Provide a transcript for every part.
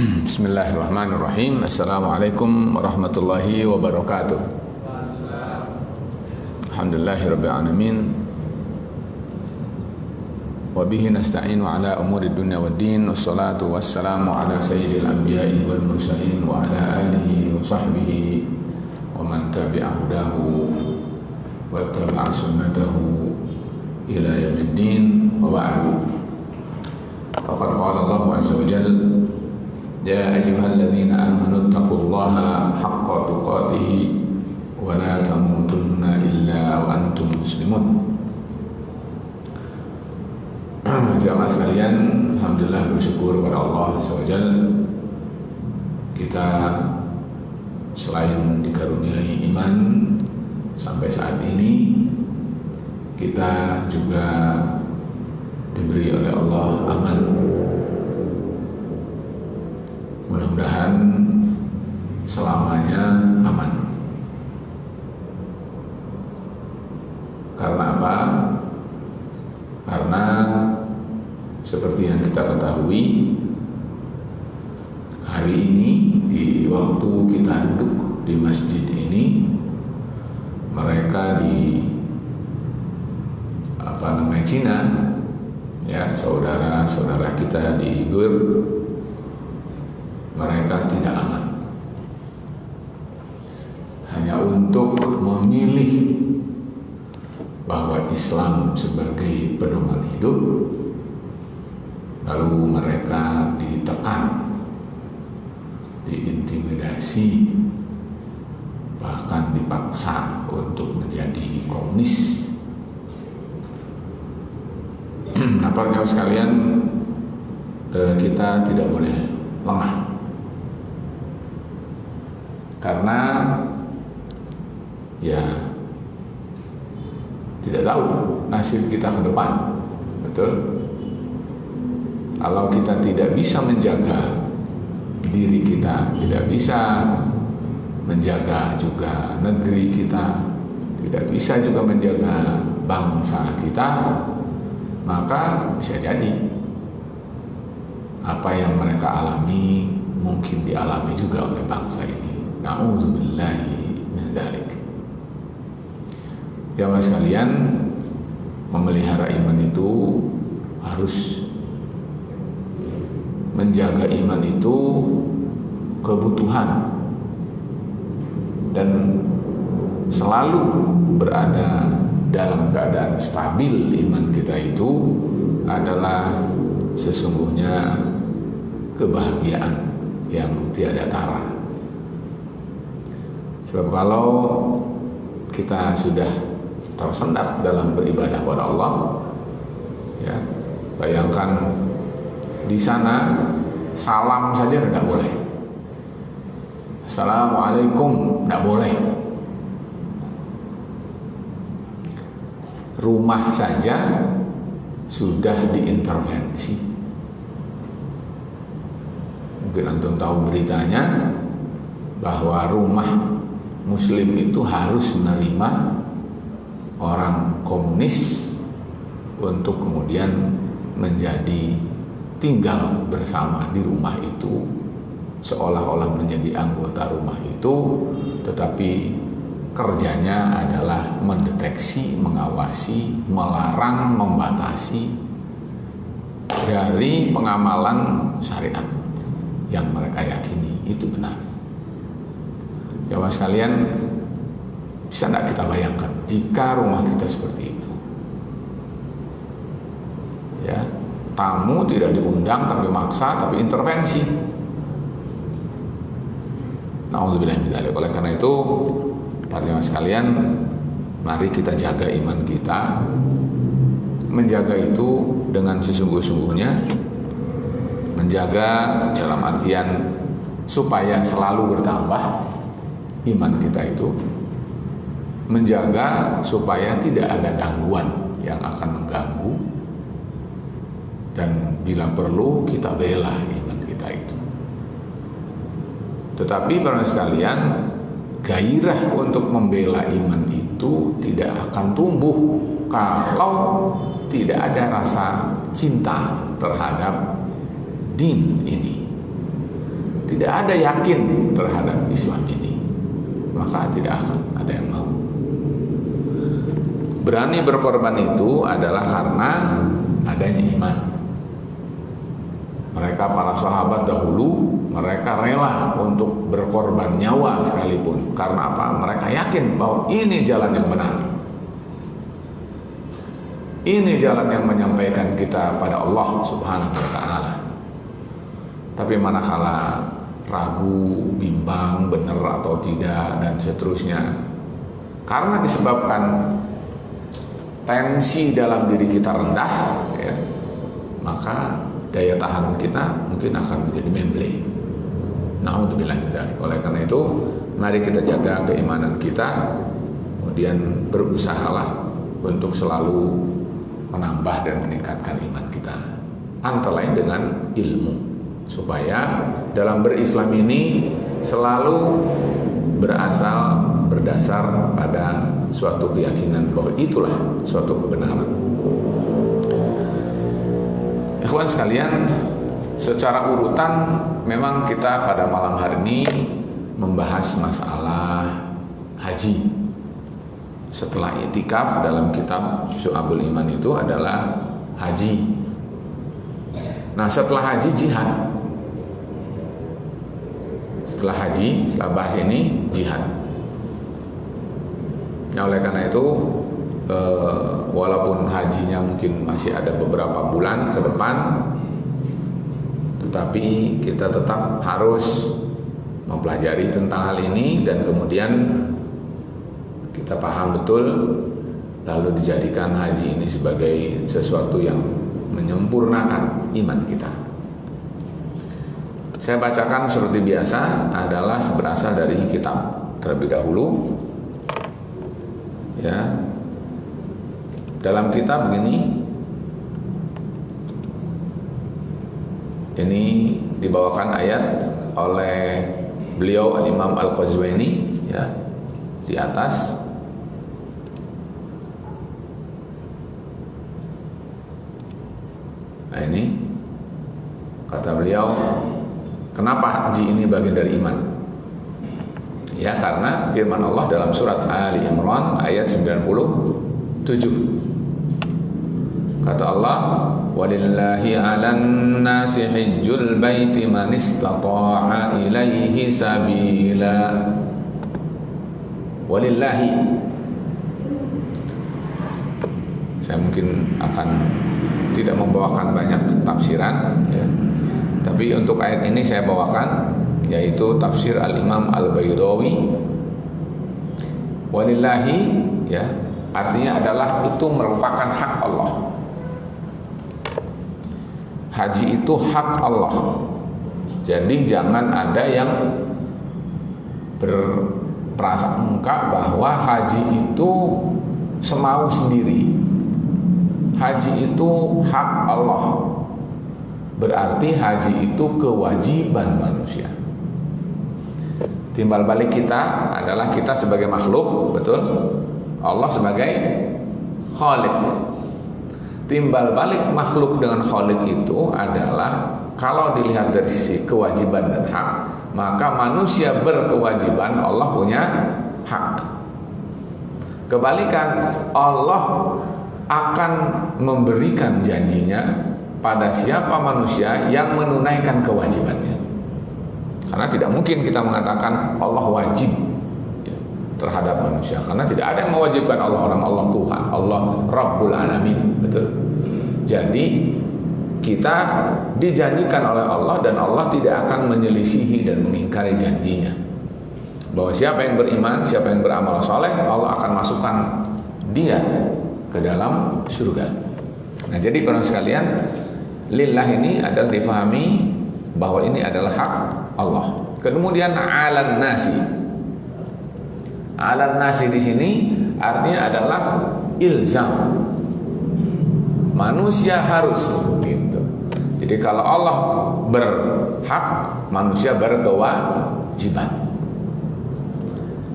Bismillahirrahmanirrahim. Assalamualaikum warahmatullahi wabarakatuh. Alhamdulillahirabbil alamin. Wa bihi nasta'inu ala umuri dunya waddin. Wassalatu wassalamu ala sayyidil anbiya'i wal mursalin wa ala alihi wa sahbihi wa man tabi'a hudahu wa tabi'a sunnatahu ila yaumiddin. Wa ba'du. Faqad qala Allah 'azza wa jalla: Ya ayyuhalladzina amanu taqullaha haqqa tuqatih wa la tamutunna illa wa antum muslimun. Jamaah sekalian, alhamdulillah bersyukur kepada Allah SWT. Kita selain dikaruniai iman sampai saat ini, kita juga diberi oleh Allah amal. Mudah-mudahan selamanya aman. Karena apa? Karena seperti yang kita ketahui, hari ini di waktu kita duduk di masjid ini, mereka di Cina, ya, saudara-saudara kita di Uyghur, mereka tidak aman. Hanya untuk memilih bahwa Islam sebagai pedoman hidup, lalu mereka ditekan, diintimidasi, bahkan dipaksa untuk menjadi komunis. Nah, para jamaah sekalian, kita tidak boleh lengah. Karena ya tidak tahu nasib kita ke depan, betul? Kalau kita tidak bisa menjaga diri kita, tidak bisa menjaga juga negeri kita, tidak bisa juga menjaga bangsa kita, maka bisa jadi apa yang mereka alami mungkin dialami juga oleh bangsa ini. Na'udzubillahi min dzalik. Jamaah sekalian, memelihara iman itu harus menjaga iman itu kebutuhan, dan selalu berada dalam keadaan stabil iman kita itu adalah sesungguhnya kebahagiaan yang tiada tara. Sebab kalau kita sudah tersendat dalam beribadah kepada Allah, ya, bayangkan di sana salam saja tidak boleh, Assalamualaikum tidak boleh, rumah saja sudah diintervensi. Mungkin antum tahu beritanya bahwa rumah Muslim itu harus menerima orang komunis untuk kemudian menjadi tinggal bersama di rumah itu, seolah-olah menjadi anggota rumah itu, tetapi kerjanya adalah mendeteksi, mengawasi, melarang, membatasi dari pengamalan syariat yang mereka yakini itu benar. Jamaah sekalian, bisa tidak kita bayangkan jika rumah kita seperti itu, ya, tamu tidak diundang tapi maksa, tapi intervensi. Na'udzubillah min dzalik. Oleh karena itu, para jamaah sekalian, mari kita jaga iman kita. Menjaga itu dengan sesungguh-sungguhnya, menjaga dalam artian supaya selalu bertambah iman kita itu, menjaga supaya tidak ada gangguan yang akan mengganggu, dan bila perlu kita bela iman kita itu. Tetapi para sekalian, gairah untuk membela iman itu tidak akan tumbuh kalau tidak ada rasa cinta terhadap din ini. tidak ada yakin terhadap Islam ini, maka tidak akan ada yang mau. Berani berkorban itu adalah karena adanya iman. Mereka para sahabat dahulu, mereka rela untuk berkorban nyawa sekalipun. Karena apa? Mereka yakin bahwa ini jalan yang benar. Ini jalan yang menyampaikan kita pada Allah Subhanahu wa ta'ala. Tapi manakala ragu, bimbang, benar atau tidak, dan seterusnya, karena disebabkan tensi dalam diri kita rendah, ya, maka daya tahan kita mungkin akan menjadi memble. Na'udzubillah min dzalik. Oleh karena itu, mari kita jaga keimanan kita, kemudian berusahalah untuk selalu menambah dan meningkatkan iman kita, antara lain dengan ilmu, supaya dalam berislam ini selalu berdasar pada suatu keyakinan bahwa itulah suatu kebenaran. Ikhwan sekalian, secara urutan memang kita pada malam hari ini membahas masalah haji. Setelah i'tikaf dalam kitab Syu'abul Iman itu adalah haji. Nah, setelah haji jihad. Setelah haji, setelah bahas ini jihad. Nah, oleh karena itu walaupun hajinya mungkin masih ada beberapa bulan ke depan, tetapi kita tetap harus mempelajari tentang hal ini dan kemudian kita paham betul, lalu dijadikan haji ini sebagai sesuatu yang menyempurnakan iman kita. Saya bacakan seperti biasa adalah berasal dari kitab terlebih dahulu. Ya. Dalam kitab begini, ini dibawakan ayat oleh beliau Al-Imam Al-Qazwini, ya, di atas. Nah, ini kata beliau, kenapa haji ini bagian dari iman? Ya, karena firman Allah dalam surat Ali Imran ayat 97. Kata Allah, walillahi 'alan nasi hajjul baiti man istata'a ilaihi sabila. Walillahi. Saya mungkin akan tidak membawakan banyak tafsiran, ya. Tapi untuk ayat ini saya bawakan, yaitu tafsir Al-Imam Al-Baydawi. Walillahi, ya, artinya adalah itu merupakan hak Allah. Haji itu hak Allah. Jadi jangan ada yang berprasangka bahwa haji itu semau sendiri. Haji itu hak Allah. Berarti haji itu kewajiban manusia. Timbal balik kita adalah kita sebagai makhluk, betul? Allah sebagai khalik. Timbal balik makhluk dengan khalik itu adalah, kalau dilihat dari sisi kewajiban dan hak, maka manusia berkewajiban, Allah punya hak. Kebalikan, Allah akan memberikan janjinya pada siapa manusia yang menunaikan kewajibannya. Karena tidak mungkin kita mengatakan Allah wajib terhadap manusia, karena tidak ada yang mewajibkan Allah. Orang Allah Tuhan, Allah Rabbul Alamin, betul. Jadi kita dijanjikan oleh Allah dan Allah tidak akan menyelisihi dan mengingkari janjinya, bahwa siapa yang beriman, siapa yang beramal saleh, Allah akan masukkan dia ke dalam surga. Nah, jadi para sekalian, lillah ini adalah difahami bahwa ini adalah hak Allah. Kemudian alan nasi. Alan nasi di sini artinya adalah ilzam. Manusia harus, gitu. Jadi kalau Allah berhak, manusia berkewajiban.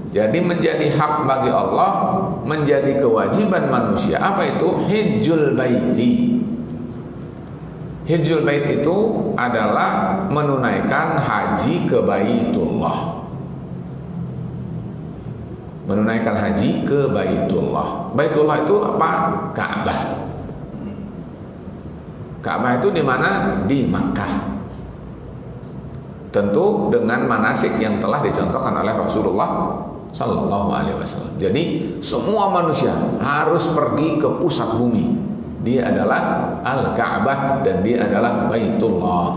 Jadi menjadi hak bagi Allah, menjadi kewajiban manusia. Apa itu? Hijjul baiti. Hijjul bait itu adalah menunaikan haji ke Baitullah. Menunaikan haji ke Baitullah. Baitullah itu apa? Ka'bah. Ka'bah itu di mana? Di Makkah. Tentu dengan manasik yang telah dicontohkan oleh Rasulullah Sallallahu Alaihi Wasallam. Jadi semua manusia harus pergi ke pusat bumi. Dia adalah Al-Ka'bah dan dia adalah Baitullah.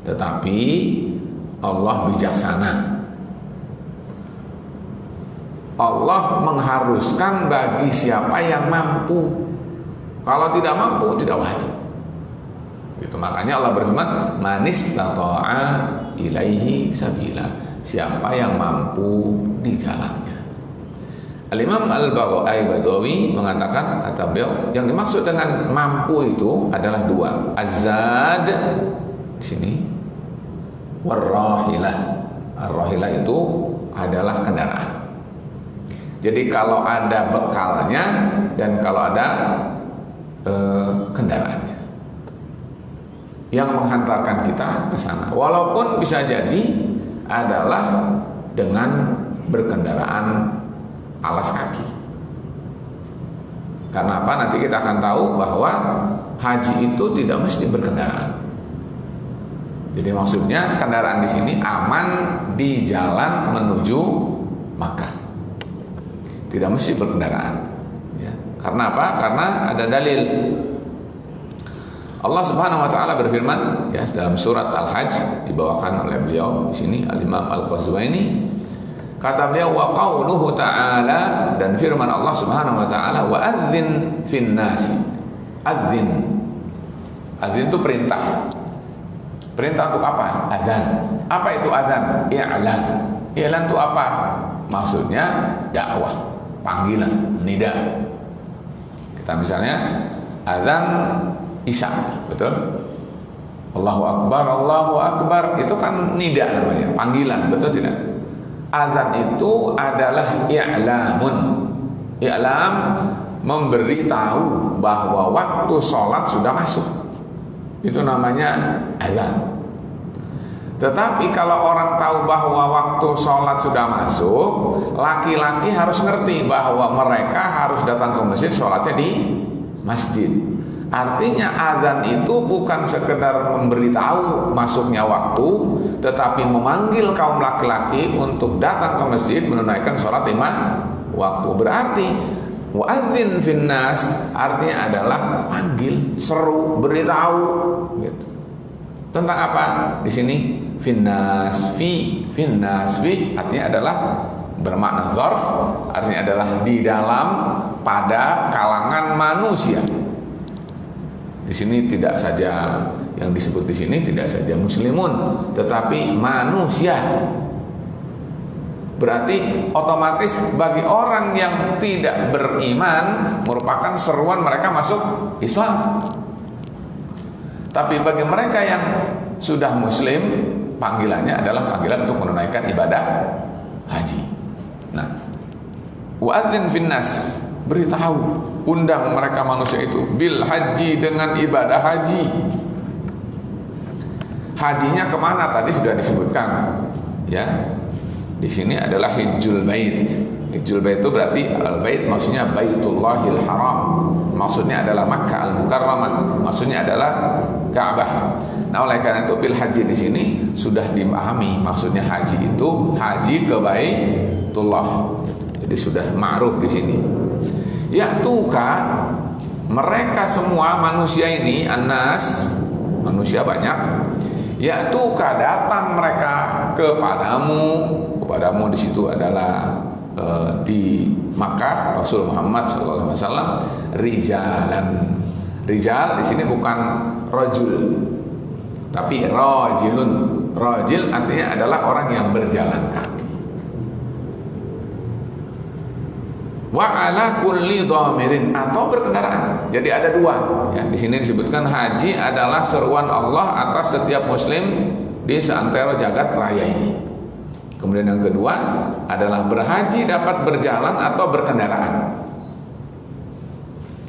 Tetapi Allah bijaksana. Allah mengharuskan bagi siapa yang mampu. Kalau tidak mampu tidak wajib. Gitu. Makanya Allah berfirman, manistata'a ilaihi sabila. Siapa yang mampu di jalannya. Al-Imam Al-Baghawi mengatakan, kata beliau, yang dimaksud dengan mampu itu adalah dua. Az-zad di sini, war-rahilah. Ar-rahilah itu adalah kendaraan. Jadi kalau ada bekalnya dan kalau ada kendaraannya yang menghantarkan kita ke sana, walaupun bisa jadi adalah dengan berkendaraan alas kaki. Karena apa? Nanti kita akan tahu bahwa haji itu tidak mesti berkendaraan. Jadi maksudnya kendaraan di sini aman di jalan menuju Makkah. Tidak mesti berkendaraan. Ya. Karena apa? Karena ada dalil. Allah Subhanahu wa taala berfirman ya dalam surat Al-Hajj, dibawakan oleh beliau di sini Al-Imam Al-Qazwaini, kata beliau, wa qauluhu ta'ala, dan firman Allah Subhanahu wa taala, wa adzin fin nasi. Adzin. Adzin itu perintah. Perintah untuk apa? Azan. Apa itu azan? I'lan. I'lan itu apa? Maksudnya dakwah, panggilan, nida. Kita misalnya azan Isya, betul? Allahu Akbar, itu kan nida namanya, panggilan, betul tidak? Azan itu adalah i'lamun. I'lam memberitahu bahwa waktu sholat sudah masuk. Itu namanya azan. Tetapi kalau orang tahu bahwa waktu sholat sudah masuk, laki-laki harus ngerti bahwa mereka harus datang ke masjid, sholatnya di masjid. Artinya azan itu bukan sekedar memberitahu masuknya waktu, tetapi memanggil kaum laki-laki untuk datang ke masjid menunaikan sholat 5 waktu. Berarti wa'adzin finnas artinya adalah panggil, seru, beritahu gitu. Tentang apa? Di sini finnas fi artinya adalah bermakna dzarf, artinya adalah di dalam, pada kalangan manusia. Di sini tidak saja yang disebut di sini tidak saja muslimun, tetapi manusia. Berarti otomatis bagi orang yang tidak beriman merupakan seruan mereka masuk Islam. Tapi bagi mereka yang sudah muslim, panggilannya adalah panggilan untuk menunaikan ibadah haji. Nah, wa'adzin finnas, beritahu, undang mereka manusia itu bil haji, dengan ibadah haji. Hajinya kemana tadi sudah disebutkan, ya. Di sini adalah hijjul bait. Hijjul bait itu berarti al-bait maksudnya Baitullahil Haram. Maksudnya adalah Makkah Al-Mukarramah. Maksudnya adalah Ka'bah. Nah, oleh karena itu bil haji di sini sudah dipahami maksudnya haji itu haji ke Baitullah. Jadi sudah ma'ruf di sini. Ya tuka, mereka semua manusia ini, annas, manusia banyak. Ya tuka, datang mereka kepadamu di situ adalah di Makkah Rasul Muhammad SAW rijalan. Rijal di sini bukan rajul, tapi rajilun. Rajil artinya adalah orang yang berjalan kaki. Wa ala kulli dhamirin, atau berkendaraan. Jadi ada dua. Ya, di sini disebutkan haji adalah seruan Allah atas setiap muslim di seantero jagat raya ini. Kemudian yang kedua adalah berhaji dapat berjalan atau berkendaraan.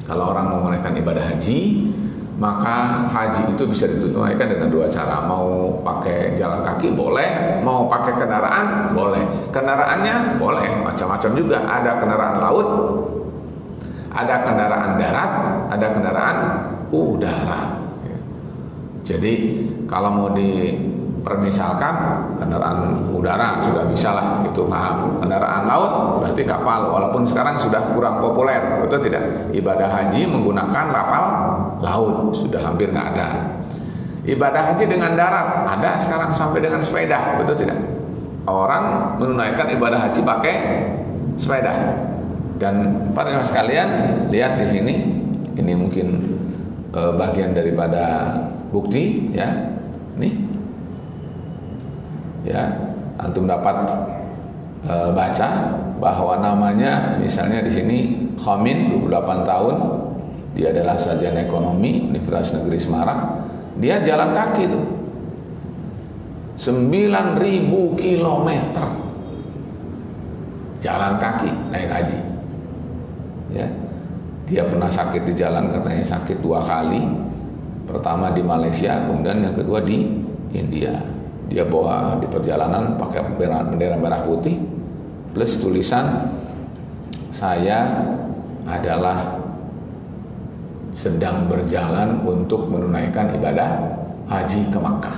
Kalau orang mau menunaikan ibadah haji, maka haji itu bisa ditunaikan dengan dua cara. Mau pakai jalan kaki boleh, mau pakai kendaraan boleh. Kendaraannya boleh macam-macam juga. Ada kendaraan laut, ada kendaraan darat, ada kendaraan udara. Jadi kalau mau dipermisalkan, kendaraan udara sudah bisa lah, itu paham. Kendaraan laut berarti kapal, walaupun sekarang sudah kurang populer, betul tidak? Ibadah haji menggunakan kapal laut sudah hampir nggak ada. Ibadah haji dengan darat ada sekarang sampai dengan sepeda, betul tidak? Orang menunaikan ibadah haji pakai sepeda. Dan para sekalian lihat di sini, ini mungkin bagian daripada bukti ya. Nih. Ya, antum dapat baca bahwa namanya misalnya di sini Khamin, 28 tahun. Dia adalah sarjana ekonomi Universitas Negeri Semarang. Dia jalan kaki tuh 9.000 kilometer jalan kaki naik haji. Ya, dia pernah sakit di jalan, katanya sakit 2 kali. Pertama di Malaysia, kemudian yang kedua di India. Dia bawa di perjalanan pakai bendera merah putih plus tulisan, saya adalah sedang berjalan untuk menunaikan ibadah haji ke Makkah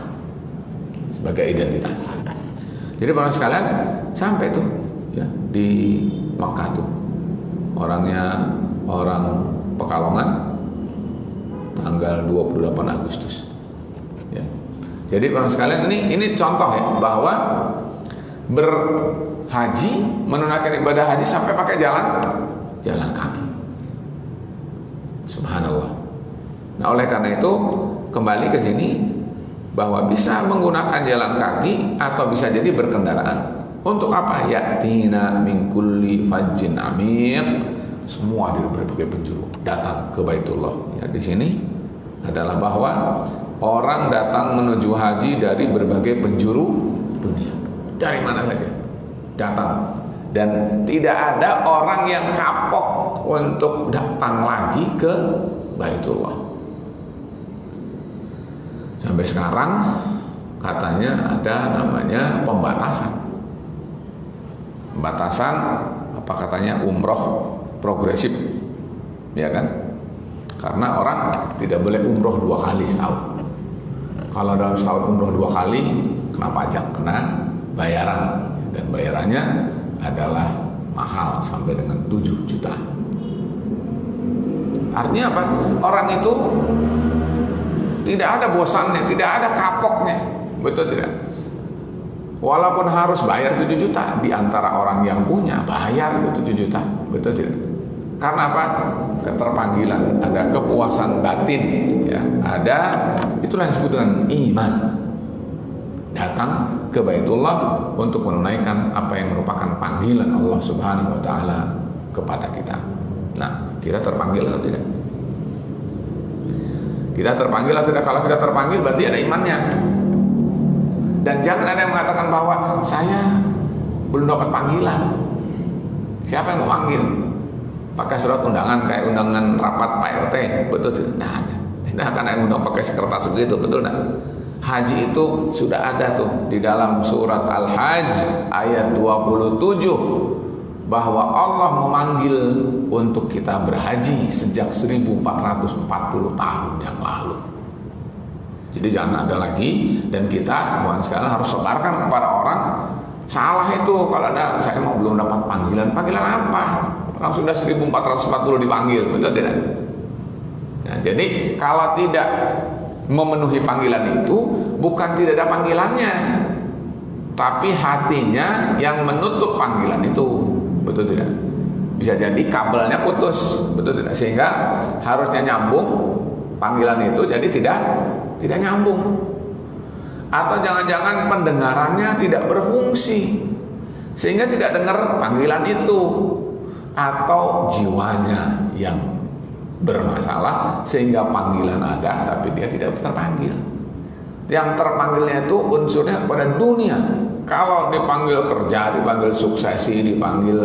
sebagai identitas. Jadi para sekalian sampai tuh ya di Makkah tuh, orangnya orang Pekalongan, tanggal 28 Agustus. Ya. Jadi para sekalian ini contoh ya bahwa berhaji, menunaikan ibadah haji sampai pakai jalan kaki. Subhanallah. Nah, oleh karena itu kembali ke sini bahwa bisa menggunakan jalan kaki atau bisa jadi berkendaraan. Untuk apa? Yatina min kulli fajjin amiq. Semua dari berbagai penjuru datang ke Baitullah. Ya, di sini adalah bahwa orang datang menuju haji dari berbagai penjuru dunia. Dari mana saja datang. Dan tidak ada orang yang kapok untuk datang lagi ke Baitullah. Sampai sekarang katanya ada namanya pembatasan. Pembatasan apa katanya, umroh progresif. Ya kan? Karena orang tidak boleh umroh 2 kali setahun. Kalau dalam setahun umroh 2 kali kena pajak, kena bayaran. Dan bayarannya adalah mahal sampai dengan 7 juta. Artinya apa? Orang itu tidak ada bosannya, tidak ada kapoknya. Betul tidak? Walaupun harus bayar 7 juta, di antara orang yang punya bayar itu 7 juta. Betul tidak? Karena apa? Keterpanggilan, ada kepuasan batin, ya, ada, itulah yang disebut dengan iman. Datang ke Baitullah untuk menunaikan apa yang merupakan panggilan Allah Subhanahu wa taala kepada kita. Nah, kita terpanggil atau tidak? Kita terpanggil atau tidak? Kalau kita terpanggil berarti ada imannya. Dan jangan ada yang mengatakan bahwa saya belum dapat panggilan. Siapa yang mau manggil? Pakai surat undangan kayak undangan rapat Pak RT, betul tidak? Nah, tidak akan ada yang undang pakai kertas begitu, betul tidak? Haji itu sudah ada tuh di dalam surat Al-Hajj ayat 27 bahwa Allah memanggil untuk kita berhaji sejak 1440 tahun yang lalu. Jadi jangan ada lagi, dan kita kawan sekalian harus sebarkan kepada orang. Salah itu kalau ada, saya mau belum dapat panggilan. Panggilan apa? Orang sudah 1440 dipanggil, betul tidak? Nah, jadi kalau tidak memenuhi panggilan itu, bukan tidak ada panggilannya, tapi hatinya yang menutup panggilan itu, betul tidak? Bisa jadi kabelnya putus, betul tidak? Sehingga harusnya nyambung panggilan itu jadi tidak nyambung. Atau jangan-jangan pendengarannya tidak berfungsi sehingga tidak dengar panggilan itu, atau jiwanya yang bermasalah sehingga panggilan ada tapi dia tidak terpanggil. Yang terpanggilnya itu unsurnya pada dunia. Kalau dipanggil kerja, dipanggil suksesi, dipanggil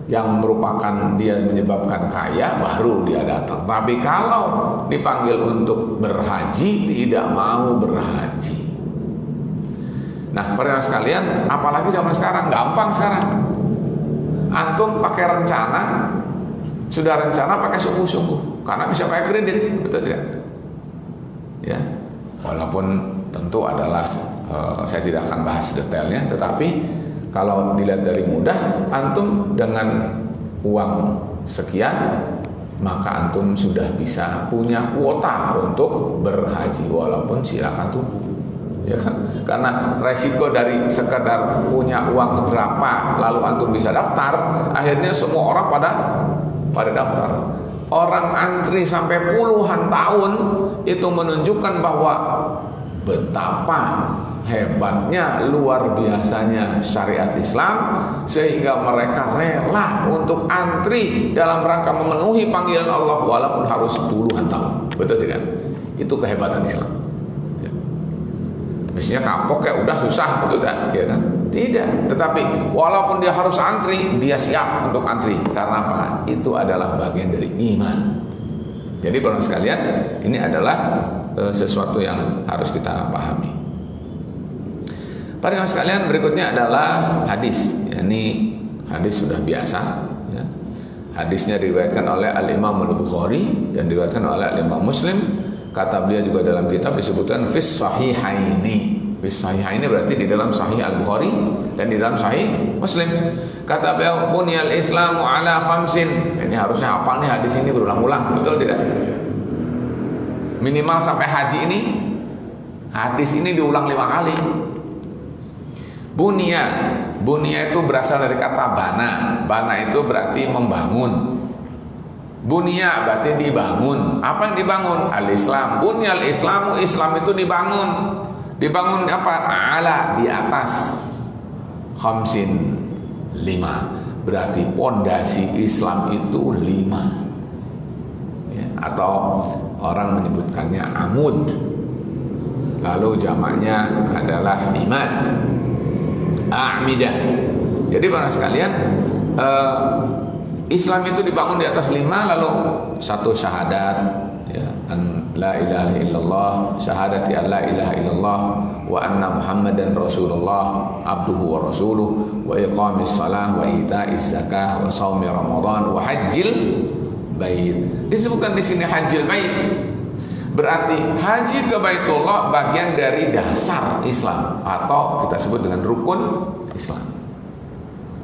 yang merupakan dia menyebabkan kaya, baru dia datang. Tapi kalau dipanggil untuk berhaji, tidak mau berhaji. Nah, para sekalian, apalagi zaman sekarang, gampang sekarang. Antum pakai rencana, sudah rencana pakai sungguh-sungguh, karena bisa pakai kredit, betul tidak? Ya, walaupun tentu adalah saya tidak akan bahas detailnya, tetapi kalau dilihat dari mudah, antum dengan uang sekian, maka antum sudah bisa punya kuota untuk berhaji, walaupun silakan tunggu, ya kan? Karena resiko dari sekedar punya uang berapa, lalu antum bisa daftar, akhirnya semua orang pada daftar. Orang antri sampai puluhan tahun, itu menunjukkan bahwa betapa hebatnya, luar biasanya syariat Islam, sehingga mereka rela untuk antri dalam rangka memenuhi panggilan Allah walaupun harus puluhan tahun. Betul tidak? Itu kehebatan Islam. Mestinya kapok ya udah susah, betul tidak? Ya kan? Tidak. Tetapi walaupun dia harus antri, dia siap untuk antri. Karena apa? Itu adalah bagian dari iman. Jadi para sekalian, ini adalah sesuatu yang harus kita pahami. Para sekalian, berikutnya adalah hadis. Ini hadis sudah biasa, ya. Hadisnya diriwayatkan oleh Al-Imam Al-Bukhari dan diriwayatkan oleh Al-Imam Muslim. Kata beliau juga dalam kitab disebutkan fis sahihaini. Fis sahihaini berarti di dalam Sahih Al-Bukhari dan di dalam Sahih Muslim. Kata beliau, bunyal Islamu ala khamsin. Ini harusnya hafal nih hadis ini berulang-ulang, betul tidak? Minimal sampai haji ini hadis ini diulang 5 kali. Bunia itu berasal dari kata bana. Bana itu berarti membangun. Bunia berarti dibangun. Apa yang dibangun? Al-Islam. Bunyal Islamu, Islam itu dibangun. Dibangun apa? Ala, di atas. Khamsin, 5. Berarti pondasi Islam itu 5. Ya, atau orang menyebutkannya amud. Lalu jamaknya adalah imad, a'midah. Jadi para sekalian, Islam itu dibangun di atas 5, lalu 1 syahadat, ya, an la ilaha illallah, syahadati an la ilaha illallah wa anna Muhammadan Rasulullah abduhu wa rasuluh, wa iqamis salah wa itaiz zakah wa shaumi ramadan wa hajjil bait. Disebutkan di sini hajjil bait. Berarti haji ke Baitullah bagian dari dasar Islam, atau kita sebut dengan rukun Islam.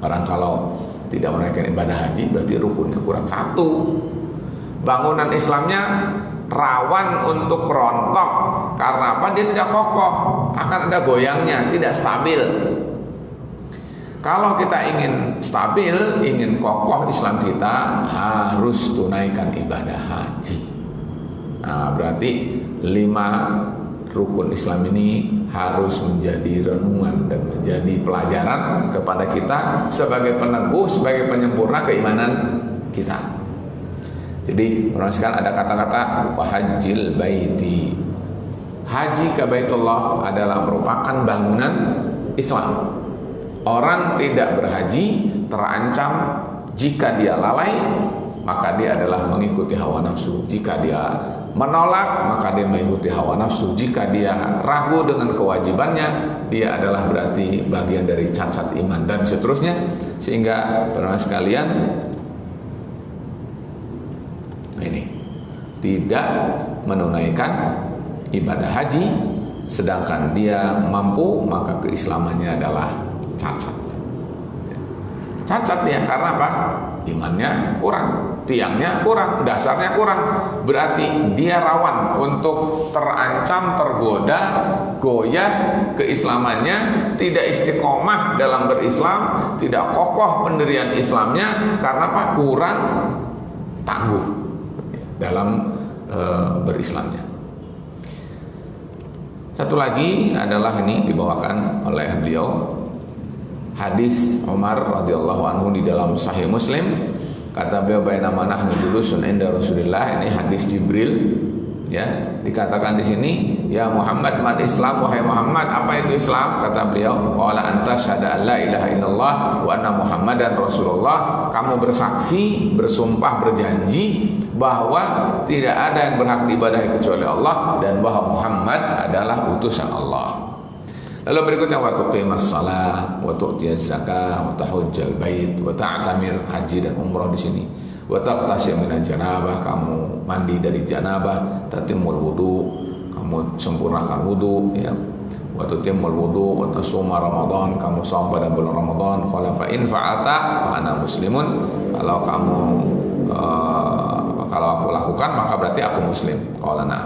Orang kalau tidak menunaikan ibadah haji, berarti rukunnya kurang 1. Bangunan Islamnya rawan untuk rontok. Karena apa? Dia tidak kokoh, akan ada goyangnya, tidak stabil. Kalau kita ingin stabil, ingin kokoh Islam kita, harus tunaikan ibadah haji. Nah, berarti 5 rukun Islam ini harus menjadi renungan dan menjadi pelajaran kepada kita sebagai peneguh, sebagai penyempurna keimanan kita. Jadi, perhatikan ada kata-kata wahajjil baiti. Haji ke Baitullah adalah merupakan bangunan Islam. Orang tidak berhaji terancam jika dia lalai, maka dia adalah mengikuti hawa nafsu. Jika dia menolak, maka dia mengikuti hawa nafsu. Jika dia ragu dengan kewajibannya, dia adalah berarti bagian dari cacat iman dan seterusnya. Sehingga para sekalian, ini tidak menunaikan ibadah haji sedangkan dia mampu, maka keislamannya adalah cacat. Cacat dia karena apa? Imannya kurang, tiangnya kurang, dasarnya kurang. Berarti dia rawan untuk terancam, tergoda, goyah keislamannya, tidak istiqomah dalam berislam, tidak kokoh pendirian Islamnya. Karena apa? Kurang tangguh dalam berislamnya. Satu lagi adalah ini dibawakan oleh beliau, hadis Umar radhiyallahu anhu di dalam Sahih Muslim. Kata beliau, bainama nahnu julusun inda Rasulillah. Ini hadis Jibril Ya, dikatakan di sini, ya Muhammad, man Islam, wahai Muhammad, apa itu Islam? Kata beliau, qala anta syahada an la ilaha illallah wa anna Muhammadan Rasulullah. Kamu bersaksi, bersumpah, berjanji bahwa tidak ada yang berhak diibadahi kecuali Allah dan bahwa Muhammad adalah utusan Allah. Lalu berikutnya, wa tuqimas shalah wa tu'tiyaz zakah wa tahujjal bait wa ta'tamir, haji dan umrah di sini. Wa taqtasim minal janabah, kamu mandi dari janabah, tatimul wudu, kamu sempurnakan wudu, ya. Wa tutimul wudu wa tasuma ramadan, kamu saum pada bulan Ramadan. Qala fa in fa'ata fa ana muslimun, kalau kamu kalau aku lakukan maka berarti aku muslim. Qala na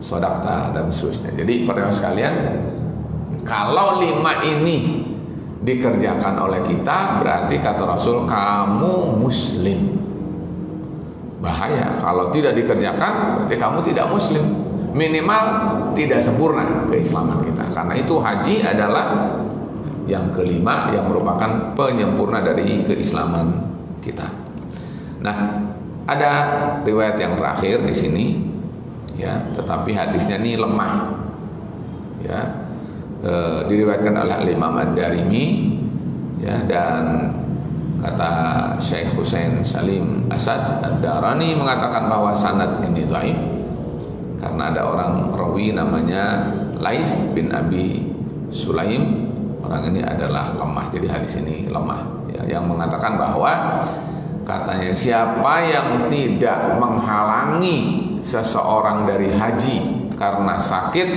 sadaqta, dan seterusnya. Jadi para sekalian, kalau 5 ini dikerjakan oleh kita, berarti kata Rasul, kamu muslim. Bahaya kalau tidak dikerjakan, berarti kamu tidak muslim. Minimal tidak sempurna keislaman kita. Karena itu haji adalah yang kelima yang merupakan penyempurna dari keislaman kita. Nah, ada riwayat yang terakhir di sini, ya, tetapi hadisnya ini lemah, ya. Diriwayatkan oleh Imam Ad-Darimi, ya, dan kata Syekh Husain Salim Asad Ad-Darani mengatakan bahwa sanad ini dhaif karena ada orang rawi namanya Lais bin Abi Sulaim. Orang ini adalah lemah, jadi hadis ini lemah, ya, yang mengatakan bahwa katanya siapa yang tidak menghalangi seseorang dari haji karena sakit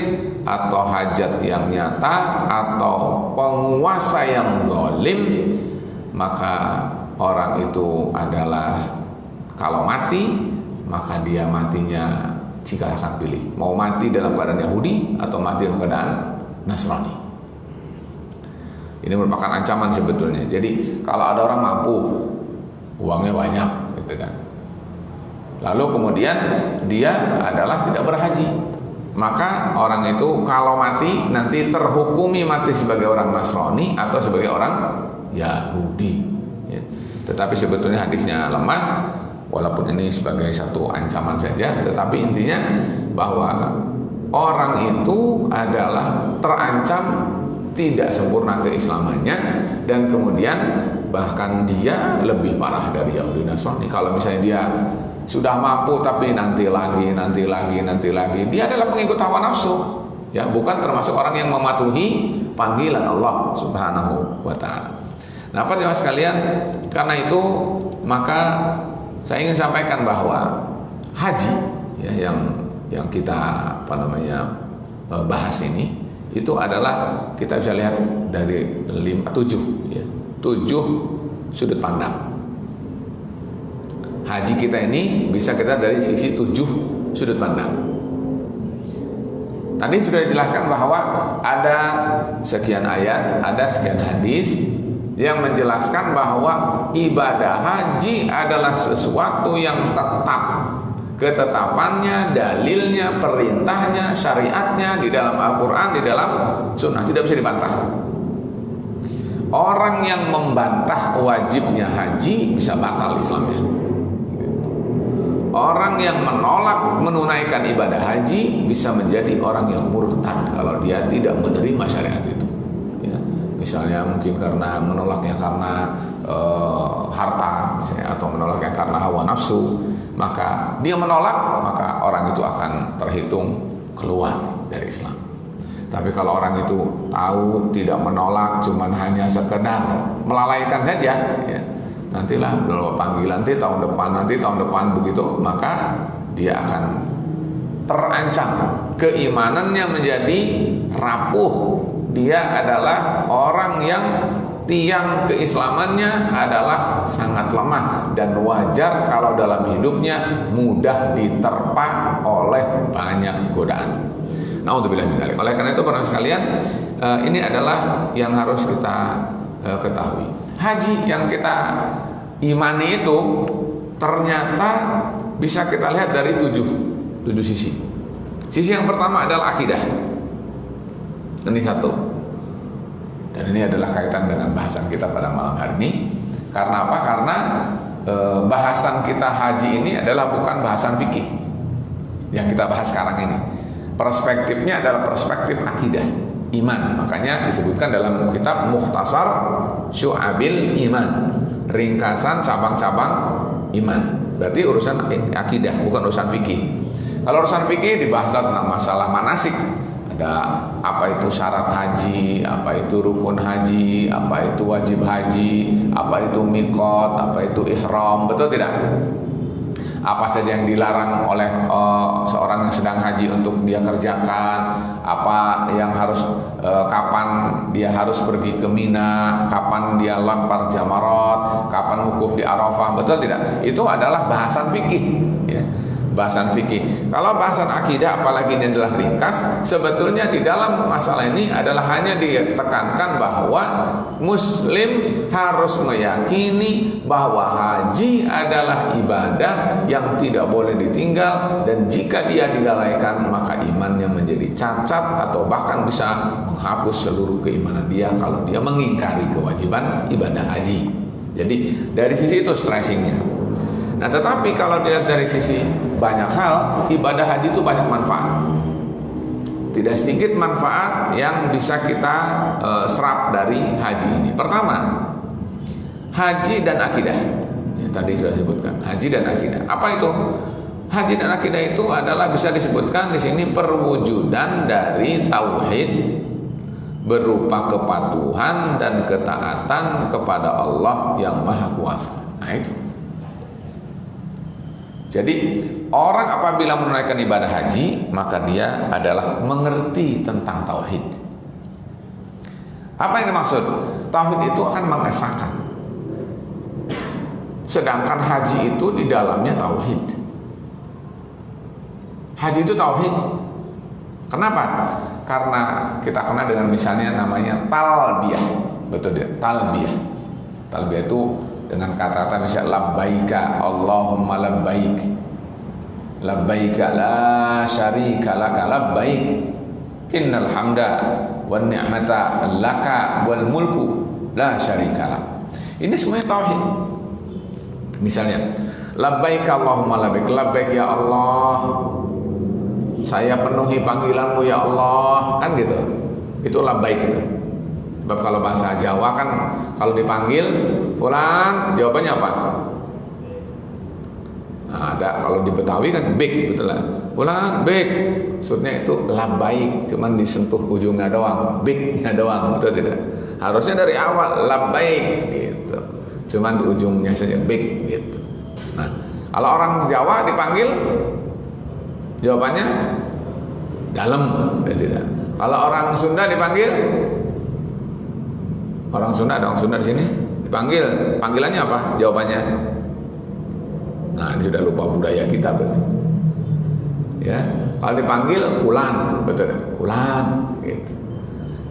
atau hajat yang nyata atau penguasa yang zalim, maka orang itu adalah kalau mati, maka dia matinya jika akan pilih mau mati dalam keadaan Yahudi atau mati dalam keadaan Nasrani. Ini merupakan ancaman sebetulnya. Jadi kalau ada orang mampu, uangnya banyak, gitu kan, lalu kemudian dia adalah tidak berhaji, maka orang itu kalau mati nanti terhukumi mati sebagai orang Nasrani atau sebagai orang Yahudi, ya. Tetapi sebetulnya hadisnya lemah, walaupun ini sebagai satu ancaman saja. Tetapi intinya bahwa orang itu adalah terancam tidak sempurna keislamannya, dan kemudian bahkan dia lebih parah dari Yahudi Nasrani. Kalau misalnya dia sudah mampu tapi nanti lagi, dia adalah pengikut hawa nafsu, ya, bukan termasuk orang yang mematuhi panggilan Allah Subhanahu wa taala. Nah, para jemaah sekalian, karena itu maka saya ingin sampaikan bahwa haji, ya, yang kita bahas ini itu adalah kita bisa lihat dari 7 sudut pandang. Haji kita ini bisa kita dari sisi 7 sudut pandang. Tadi sudah dijelaskan bahwa ada sekian ayat, ada sekian hadis yang menjelaskan bahwa ibadah haji adalah sesuatu yang tetap. Ketetapannya, dalilnya, perintahnya, syariatnya di dalam Al-Quran, di dalam sunnah, tidak bisa dibantah. Orang yang membantah wajibnya haji bisa batal Islamnya. Orang yang menolak menunaikan ibadah haji bisa menjadi orang yang murtad kalau dia tidak menerima syariat itu, ya. Misalnya mungkin karena menolaknya karena harta misalnya, atau menolaknya karena hawa nafsu, maka dia menolak, maka orang itu akan terhitung keluar dari Islam. Tapi kalau orang itu tahu, tidak menolak, cuman hanya sekedar melalaikan saja, ya, nantilah panggilan nanti tahun depan begitu, maka dia akan terancam keimanannya menjadi rapuh. Dia adalah orang yang tiang keislamannya adalah sangat lemah, dan wajar kalau dalam hidupnya mudah diterpa oleh banyak godaan. Naudzubillah min dzalik. Oleh karena itu para sekalian, ini adalah yang harus kita ketahui. Haji yang kita imani itu ternyata bisa kita lihat dari 7 sisi. Sisi yang pertama adalah akidah. Ini satu. Dan ini adalah kaitan dengan bahasan kita pada malam hari ini. Karena apa? Karena bahasan kita haji ini adalah bukan bahasan fikih. yang kita bahas sekarang ini. Perspektifnya adalah perspektif akidah, iman. Makanya disebutkan dalam kitab Mukhtasar Syu'abil Iman, ringkasan cabang-cabang iman. Berarti urusan akidah, bukan urusan fikih. Kalau urusan fikih dibahas tentang masalah manasik. Ada apa itu syarat haji, apa itu rukun haji, apa itu wajib haji, apa itu miqat, apa itu ihram, betul tidak? Apa saja yang dilarang oleh seorang yang sedang haji untuk dia kerjakan, apa yang harus kapan dia harus pergi ke Mina, kapan dia lempar jamarat, kapan wukuf di Arafah, betul tidak? Itu adalah bahasan fikih, ya. Bahasan fikih. Kalau bahasan akidah, apalagi ini adalah ringkas, sebetulnya di dalam masalah ini adalah hanya ditekankan bahwa Muslim harus meyakini bahwa haji adalah ibadah yang tidak boleh ditinggal, dan jika dia dilalaikan maka imannya menjadi cacat atau bahkan bisa menghapus seluruh keimanan dia kalau dia mengingkari kewajiban ibadah haji. Jadi dari sisi itu stressingnya. Nah, tetapi kalau dilihat dari sisi banyak hal, ibadah haji itu banyak manfaat. Tidak sedikit manfaat yang bisa kita serap dari haji ini. Pertama, haji dan akidah. Ya, tadi sudah disebutkan haji dan akidah. Apa itu? Haji dan akidah itu adalah bisa disebutkan di sini perwujudan dari tauhid berupa kepatuhan dan ketaatan kepada Allah yang Maha Kuasa. Nah, itu. Jadi orang apabila menunaikan ibadah haji, maka dia adalah mengerti tentang tauhid. Apa yang dimaksud? Tauhid itu akan mengesahkan. Sedangkan haji itu di dalamnya tauhid. Haji itu tauhid. Kenapa? Karena kita kenal dengan misalnya namanya talbiyah. Betul dia, talbiyah. Talbiyah itu dengan kata-kata misalnya labbaika Allahumma labbaik, labbaika la syarika laka labbaik, innal hamda wan ni'mata laka wal mulku la syarika lak. Ini semuanya tauhid. Misalnya labbaika Allahumma labbaik, labbaik ya Allah, saya penuhi panggilanmu ya Allah, kan gitu. Itu labbaik itu. Sebab kalau bahasa Jawa kan kalau dipanggil fulan, jawabannya apa? Nah, ada kalau di Betawi kan bik, betul lah. Fulan bik, maksudnya itu labbaik, cuman disentuh ujungnya doang, biknya doang, betul tidak? Harusnya dari awal labbaik gitu, cuman di ujungnya saja bik gitu. Nah, kalau orang Jawa dipanggil, jawabannya dalam, tidak. Kalau orang Sunda dipanggil, orang Sunda, ada orang Sunda di sini dipanggil, panggilannya apa? Jawabannya. Nah, ini sudah lupa budaya kita berarti. Ya, kalau dipanggil kulan, betul, kulan. Gitu.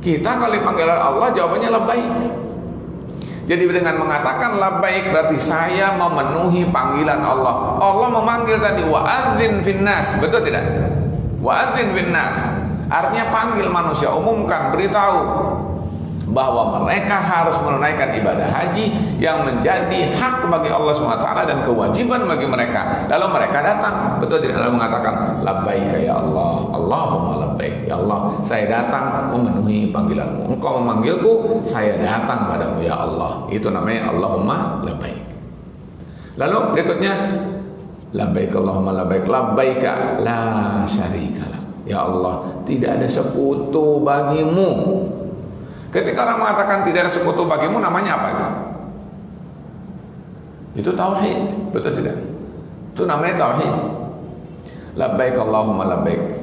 Kita kalau dipanggil Allah jawabannya labbaik. Jadi dengan mengatakan labbaik berarti saya memenuhi panggilan Allah. Allah memanggil tadi wa'adzin finnas, betul tidak? Wa'adzin finnas. Artinya panggil manusia, umumkan, beritahu bahwa mereka harus menunaikan ibadah haji yang menjadi hak bagi Allah SWT dan kewajiban bagi mereka. Lalu mereka datang, betul tidak? Lalu mengatakan labbaik ya Allah, Allahumma labbaik ya Allah, saya datang memenuhi panggilanmu. Engkau memanggilku, saya datang padamu ya Allah. Itu namanya Allahumma labbaik. Lalu berikutnya labbaik Allahumma labbaik, labbaika la syarika lak. Ya Allah, tidak ada sekutu bagimu. Ketika orang mengatakan tidak ada sekutu bagimu, namanya apa itu? Itu tauhid, betul tidak? Itu namanya tauhid. Labbaik Allahumma labbaik,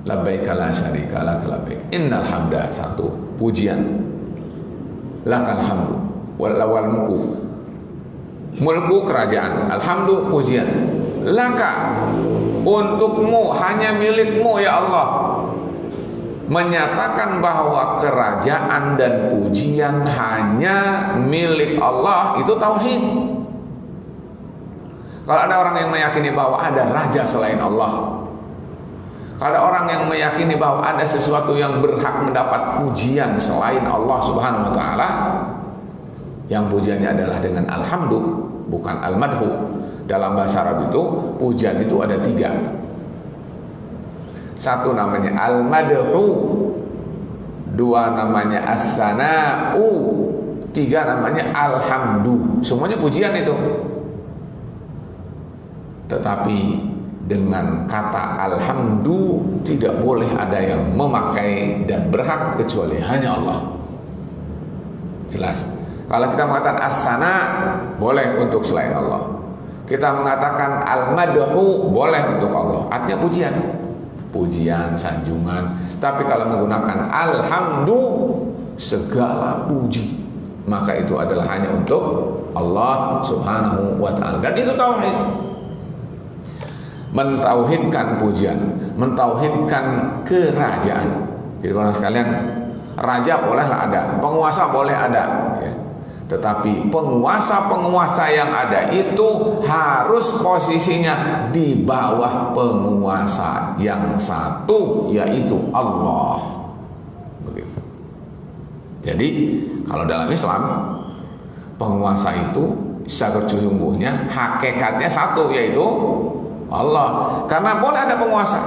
labbaik la syarika lak labbaik. Innal hamda, satu pujian. Lakal hamdu wal mulku. Mulku kerajaan, alhamdu pujian. Laka untukmu, hanya milikmu ya Allah. Menyatakan bahwa kerajaan dan pujian hanya milik Allah, itu tauhid. Kalau ada orang yang meyakini bahwa ada raja selain Allah, kalau ada orang yang meyakini bahwa ada sesuatu yang berhak mendapat pujian selain Allah Subhanahu wa taala, yang pujiannya adalah dengan alhamdu, bukan al-madhu. Dalam bahasa Arab itu pujian itu ada tiga. Satu namanya al-madhu, dua namanya as-sana'u, tiga namanya alhamdu. Semuanya pujian itu. Tetapi dengan kata alhamdu tidak boleh ada yang memakai dan berhak kecuali hanya Allah. Jelas. Kalau kita mengatakan as-sana, boleh untuk selain Allah. Kita mengatakan al-madhu, boleh untuk Allah. Artinya pujian. Pujian, sanjungan. Tapi kalau menggunakan alhamdu, segala puji, maka itu adalah hanya untuk Allah Subhanahu wa ta'ala. Dan itu tauhid. Mentauhidkan pujian, mentauhidkan kerajaan. Jadi para sekalian, raja bolehlah ada, penguasa boleh ada, ya. Tetapi penguasa-penguasa yang ada itu harus posisinya di bawah penguasa yang satu, yaitu Allah. Begitu. Jadi kalau dalam Islam, penguasa itu secara sesungguhnya hakikatnya satu, yaitu Allah. Karena boleh ada penguasa,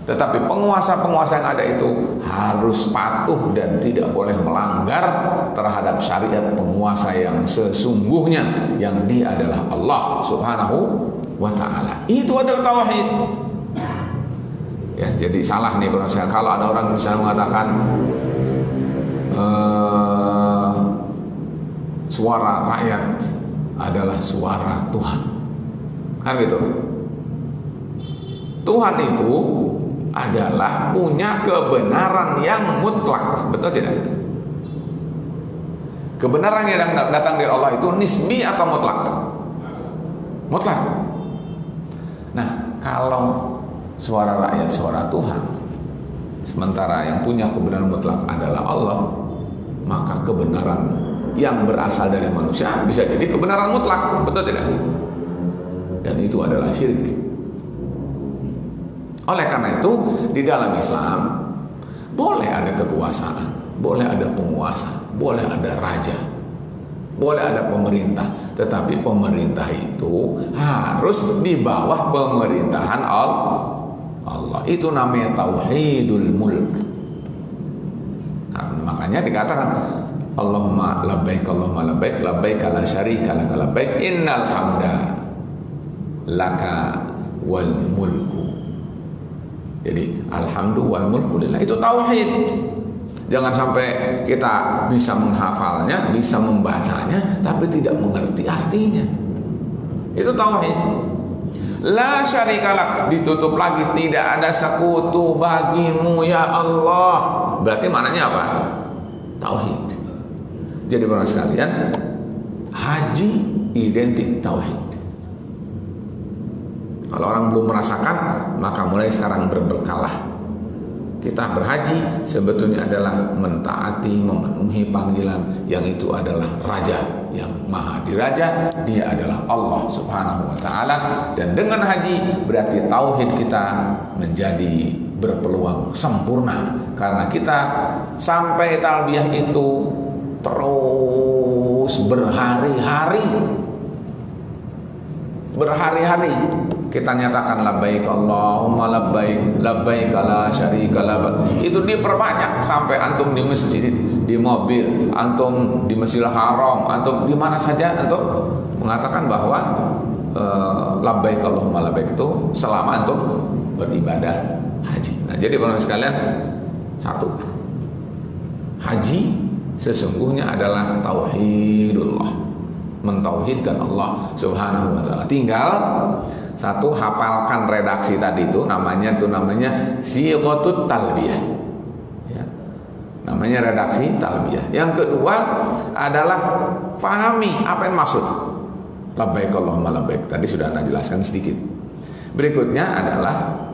tetapi penguasa-penguasa yang ada itu harus patuh dan tidak boleh melanggar terhadap syariat penguasa yang sesungguhnya, yang dia adalah Allah Subhanahu wa ta'ala. Itu adalah tauhid. Ya, jadi salah nih kalau ada orang misalnya mengatakan suara rakyat adalah suara Tuhan, kan gitu. Tuhan itu adalah punya kebenaran yang mutlak, betul tidak? Kebenaran yang datang dari Allah itu nisbi atau mutlak? Mutlak. Nah, kalau suara rakyat suara Tuhan, sementara yang punya kebenaran mutlak adalah Allah, maka kebenaran yang berasal dari manusia bisa jadi kebenaran mutlak, betul tidak? Dan itu adalah syirik. Oleh karena itu, di dalam Islam boleh ada kekuasaan, boleh ada penguasa, boleh ada raja, boleh ada pemerintah, tetapi pemerintah itu harus di bawah pemerintahan Allah. Itu namanya tauhidul mulk. Nah, makanya dikatakan Allahumma labbaik labbaik la syarika laka labbaik innal hamda laka wal mulku. Jadi alhamdulillah wal mulku lillah, itu tauhid. Jangan sampai kita bisa menghafalnya, bisa membacanya, tapi tidak mengerti artinya. Itu tauhid. La syarikalah, ditutup lagi, tidak ada sekutu bagimu ya Allah. Berarti maknanya apa? Tauhid. Jadi para sekalian, haji identik tauhid. Kalau orang belum merasakan, maka mulai sekarang berbekallah. Kita berhaji sebetulnya adalah mentaati, memenuhi panggilan yang itu adalah Raja yang Maha Diraja. Dia adalah Allah Subhanahu wa ta'ala. Dan dengan haji berarti tauhid kita menjadi berpeluang sempurna, karena kita sampai talbiyah itu terus berhari-hari kita nyatakan labbaik Allahumma labbaik labbaik la syarika lak. Itu diperbanyak sampai antum di masjid, di mobil, antum di Masjidil Haram, antum di mana saja antum mengatakan bahwa labbaik Allahumma labbaik itu selama antum beribadah haji. Nah, jadi para sekalian, satu, haji sesungguhnya adalah tauhidullah, mentauhidkan Allah Subhanahu wa ta'ala. Tinggal satu, hafalkan redaksi tadi itu, namanya sighatut talbiyah, ya. Namanya redaksi talbiyah. Yang kedua adalah fahami apa yang maksud labbaik Allahumma labbaik. Tadi sudah Anda jelaskan sedikit. Berikutnya adalah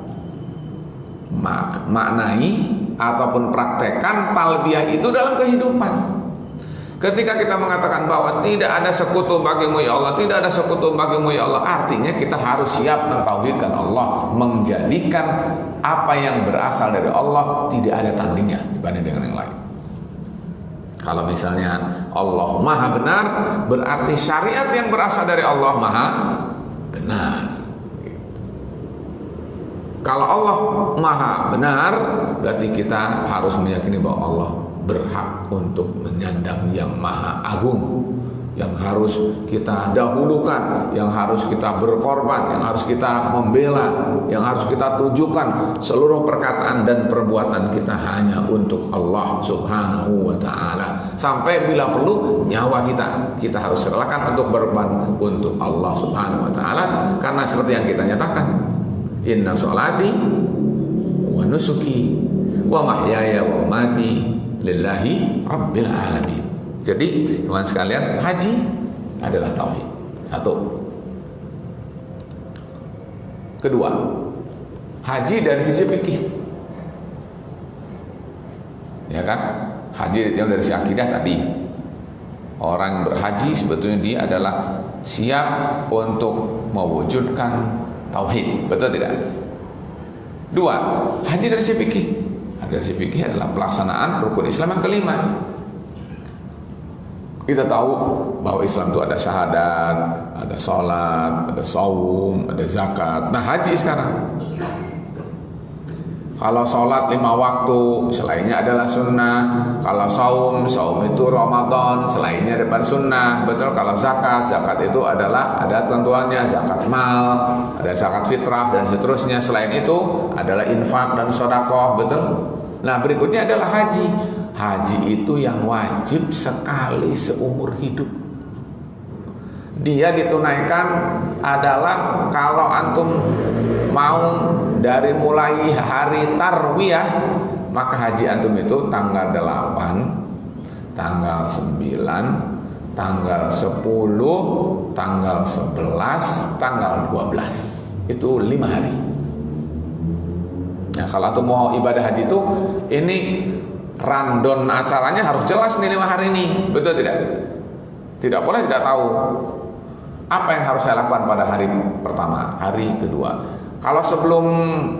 maknai ataupun praktekkan talbiyah itu dalam kehidupan. Ketika kita mengatakan bahwa tidak ada sekutu bagimu ya Allah, tidak ada sekutu bagimu ya Allah, artinya kita harus siap mentauhidkan Allah, menjadikan apa yang berasal dari Allah tidak ada tandingnya dibanding dengan yang lain. Kalau misalnya Allah Maha benar, berarti syariat yang berasal dari Allah Maha benar. Kalau Allah maha benar, berarti kita harus meyakini bahwa Allah berhak untuk menyandang yang maha agung, yang harus kita dahulukan, yang harus kita berkorban, yang harus kita membela, yang harus kita tujukan seluruh perkataan dan perbuatan kita hanya untuk Allah Subhanahu wa ta'ala. Sampai bila perlu nyawa kita harus serahkan untuk berkorban untuk Allah Subhanahu wa ta'ala. Karena seperti yang kita nyatakan, inna sholati wa nusuki wa mahyaya wa mamati lillahi rabbil alamin. Jadi teman sekalian, haji adalah tauhid. Satu. Kedua, haji dari sisi fikih, ya kan? Haji yang dari sisi akidah tadi, orang yang berhaji sebetulnya dia adalah siap untuk mewujudkan tauhid, betul tidak? Dua, haji dari sisi fikih. Dari sisi fikih adalah pelaksanaan rukun Islam yang kelima. Kita tahu bahwa Islam itu ada syahadat, ada sholat, ada saum, ada zakat. Nah, haji sekarang, kalau sholat 5 waktu, selainnya adalah sunnah. Kalau saum itu Ramadan, selainnya adalah sunnah. Betul. Kalau zakat itu adalah ada tentuannya, zakat mal, ada zakat fitrah dan seterusnya. Selain itu adalah infak dan sedekah. Betul. Nah, berikutnya adalah haji. Haji itu yang wajib sekali seumur hidup. Dia ditunaikan adalah kalau antum mau dari mulai hari tarwiyah, maka haji antum itu tanggal 8, tanggal 9, tanggal 10, tanggal 11, tanggal 12. Itu 5 hari. Nah, kalau antum mau ibadah haji itu, ini random acaranya harus jelas nih 5 hari ini, betul tidak? Tidak boleh tidak tahu apa yang harus saya lakukan pada hari pertama, hari kedua. Kalau sebelum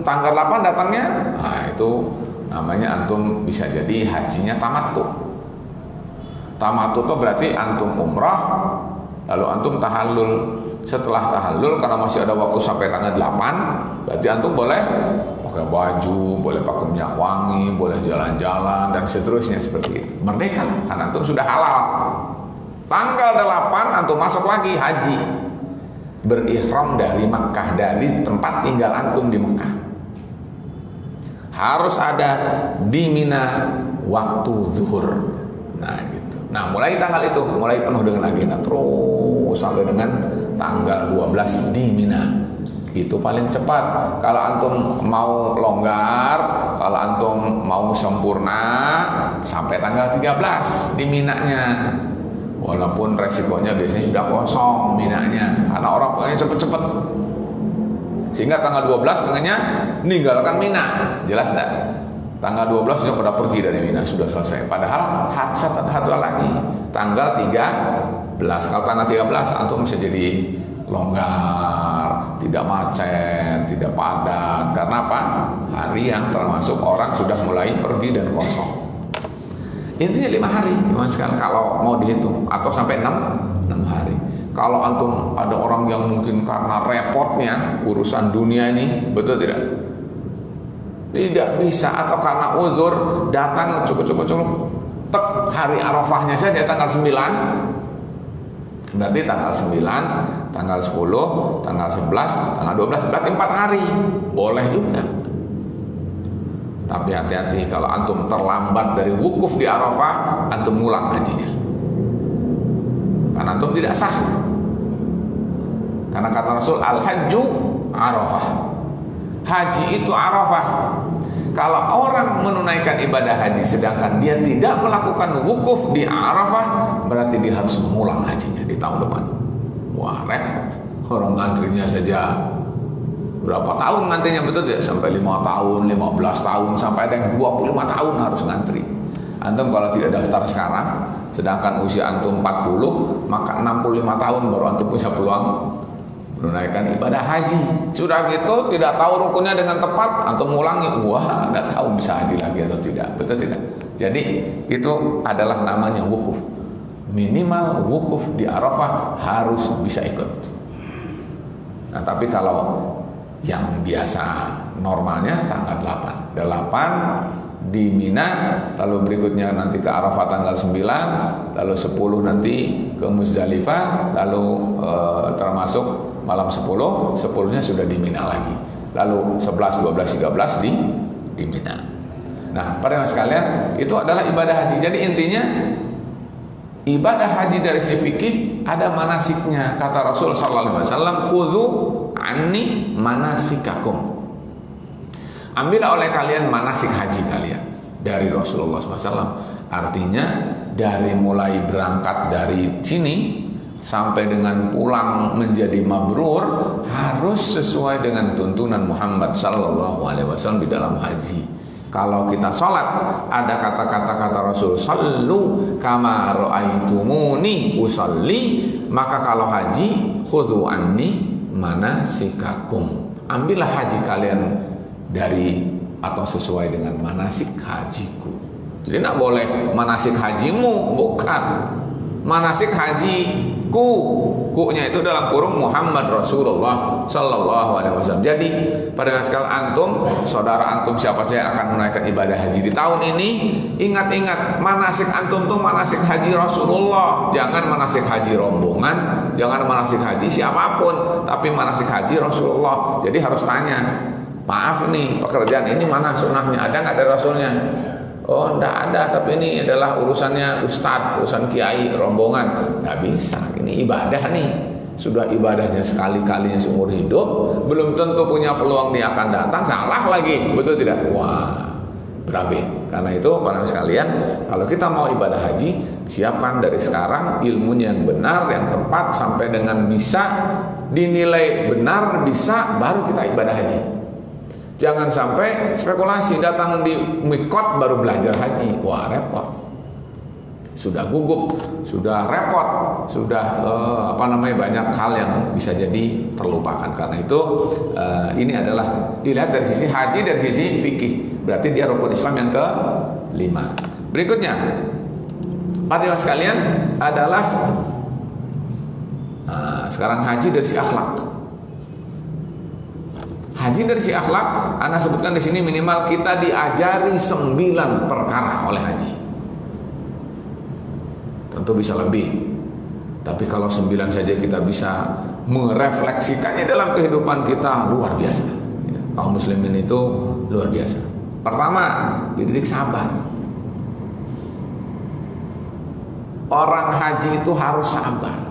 tanggal 8 datangnya, nah itu namanya antum bisa jadi hajinya tamattu. Tamattu itu berarti antum umrah, lalu antum tahallul. Setelah tahallul, karena masih ada waktu sampai tanggal 8, berarti antum boleh pakai baju, boleh pakai minyak wangi, boleh jalan-jalan dan seterusnya seperti itu. Merdeka lah, karena antum sudah halal. Tanggal 8 antum masuk lagi haji, berihram dari Makkah, dari tempat tinggal antum di Makkah. Harus ada di Mina waktu zuhur. Nah gitu. Nah, mulai tanggal itu mulai penuh dengan agenda terus sampai dengan tanggal 12 di Mina. Itu paling cepat. Kalau antum mau longgar, kalau antum mau sempurna, sampai tanggal 13 di Minanya. Walaupun resikonya biasanya sudah kosong Minanya, karena orang pengen cepet-cepet. Sehingga tanggal 12 pengennya meninggalkan Mina. Jelas tidak? Tanggal 12 sudah pada pergi dari Mina, sudah selesai. Padahal satu lagi tanggal 13. Kalau tanggal 13 antum bisa jadi longgar, tidak macet, tidak padat. Karena apa? Hari yang termasuk orang sudah mulai pergi dan kosong. Intinya 5 hari, sekarang kalau mau dihitung, atau sampai 6 hari. Kalau antum ada orang yang mungkin karena repotnya urusan dunia ini, betul tidak? Tidak bisa, atau karena uzur datang cukup tek hari Arafahnya saja tanggal 9. Berarti tanggal 9, tanggal 10, tanggal 11, tanggal 12, berarti 4 hari. Boleh juga. Tapi hati-hati, kalau antum terlambat dari wukuf di Arafah, antum ngulang hajinya. Karena antum tidak sah. Karena kata Rasul, al-hajju Arafah. Haji itu Arafah. Kalau orang menunaikan ibadah haji sedangkan dia tidak melakukan wukuf di Arafah, berarti dia harus mengulang hajinya di tahun depan. Wah, repot. Orang ngantrinya saja berapa tahun ngantrinya, betul ya? Sampai 5 tahun, 15 tahun, sampai ada yang 25 tahun harus ngantri. Antum kalau tidak daftar sekarang, sedangkan usia antum 40, maka 65 tahun baru antum punya peluang menunaikan ibadah haji. Sudah gitu tidak tahu rukunnya dengan tepat, antum ngulangi, wah nggak tahu bisa haji lagi atau tidak, betul tidak? Jadi itu adalah namanya wukuf. Minimal wukuf di Arafah harus bisa ikut. Nah, tapi kalau yang biasa normalnya tanggal 8 di Mina, lalu berikutnya nanti ke Arafah tanggal 9, lalu 10 nanti ke Muzdalifah, lalu termasuk malam 10-nya sudah di Mina lagi, lalu 11, 12, 13 di Mina. Nah, para sekalian, itu adalah ibadah haji. Jadi intinya ibadah haji dari si fikih ada manasiknya. Kata Rasul sallallahu alaihi wasallam, "Khudzu anni manasikakum." Ambillah oleh kalian manasik haji kalian dari Rasulullah SAW. Artinya dari mulai berangkat dari sini sampai dengan pulang menjadi mabrur harus sesuai dengan tuntunan Muhammad sallallahu alaihi wasallam di dalam haji. Kalau kita sholat ada kata Rasul, "Sallu kama ra'aitumuni usalli." Maka kalau haji, khudhu anni manasikakum. Ambillah haji kalian dari atau sesuai dengan manasik hajiku. Jadi tidak boleh manasik hajimu, bukan. Manasik hajiku, ku-nya itu dalam kurung Muhammad Rasulullah sallallahu alaihi wasallam. Jadi pada sekali antum, saudara antum siapa saja akan menunaikan ibadah haji di tahun ini, ingat-ingat manasik antum tuh manasik haji Rasulullah. Jangan manasik haji rombongan, jangan manasik haji siapapun, tapi manasik haji Rasulullah. Jadi harus tanya, maaf nih, pekerjaan ini mana sunnahnya? Ada nggak dari Rasulnya? Oh, enggak ada, tapi ini adalah urusannya ustadz, urusan kiai, rombongan. Nggak bisa, ini ibadah nih. Sudah ibadahnya sekali-kalinya seumur hidup, belum tentu punya peluang dia akan datang, salah lagi, betul tidak? Wah, berabe. Karena itu, para sekalian, kalau kita mau ibadah haji, siapkan dari sekarang ilmunya yang benar, yang tepat, sampai dengan bisa dinilai benar, bisa, baru kita ibadah haji. Jangan sampai spekulasi, datang di mikot baru belajar haji. Wah, repot. Sudah gugup, sudah repot, sudah banyak hal yang bisa jadi terlupakan. Karena itu ini adalah dilihat dari sisi haji, dari sisi fikih. Berarti dia rukun Islam yang ke-5. Berikutnya, hadirin sekalian, adalah sekarang haji dari sisi akhlak. Haji dari si akhlak, Anda sebutkan di sini minimal kita diajari 9 perkara oleh haji. Tentu bisa lebih, tapi kalau 9 saja kita bisa merefleksikannya dalam kehidupan kita, luar biasa. Kaum muslimin itu luar biasa. Pertama, dididik sabar. Orang haji itu harus sabar.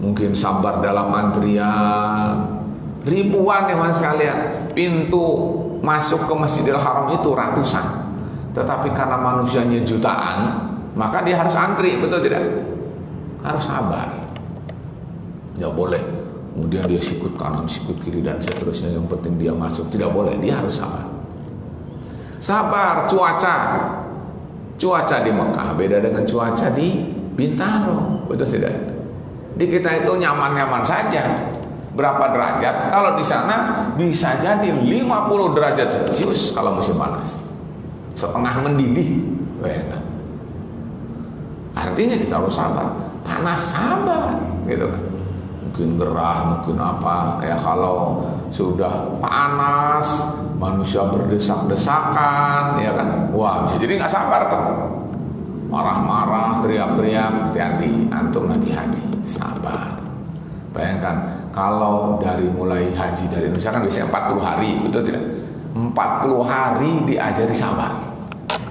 Mungkin sabar dalam antrian ribuan ya mas sekalian, pintu masuk ke Masjidil Haram itu ratusan, tetapi karena manusianya jutaan, maka dia harus antri, betul tidak? Harus sabar. Tidak boleh kemudian dia sikut kanan, sikut kiri dan seterusnya, yang penting dia masuk, tidak boleh, dia harus sabar. Sabar. Cuaca di Mekah beda dengan cuaca di Bintaro, betul tidak? Di kita itu nyaman-nyaman saja. Berapa derajat? Kalau di sana bisa jadi 50 derajat Celcius kalau musim panas. Setengah mendidih. Artinya kita harus sabar. Panas sabar, gitu kan. Mungkin gerah, mungkin apa. Ya kalau sudah panas, manusia berdesak-desakan, ya kan. Wah, bisa jadi nggak sabar tuh. Marah-marah, teriak-teriak, hati-hati, antum lagi haji, sabar. Bayangkan, kalau dari mulai haji dari Indonesia kan biasanya 40 hari, betul tidak? 40 hari diajari sabar.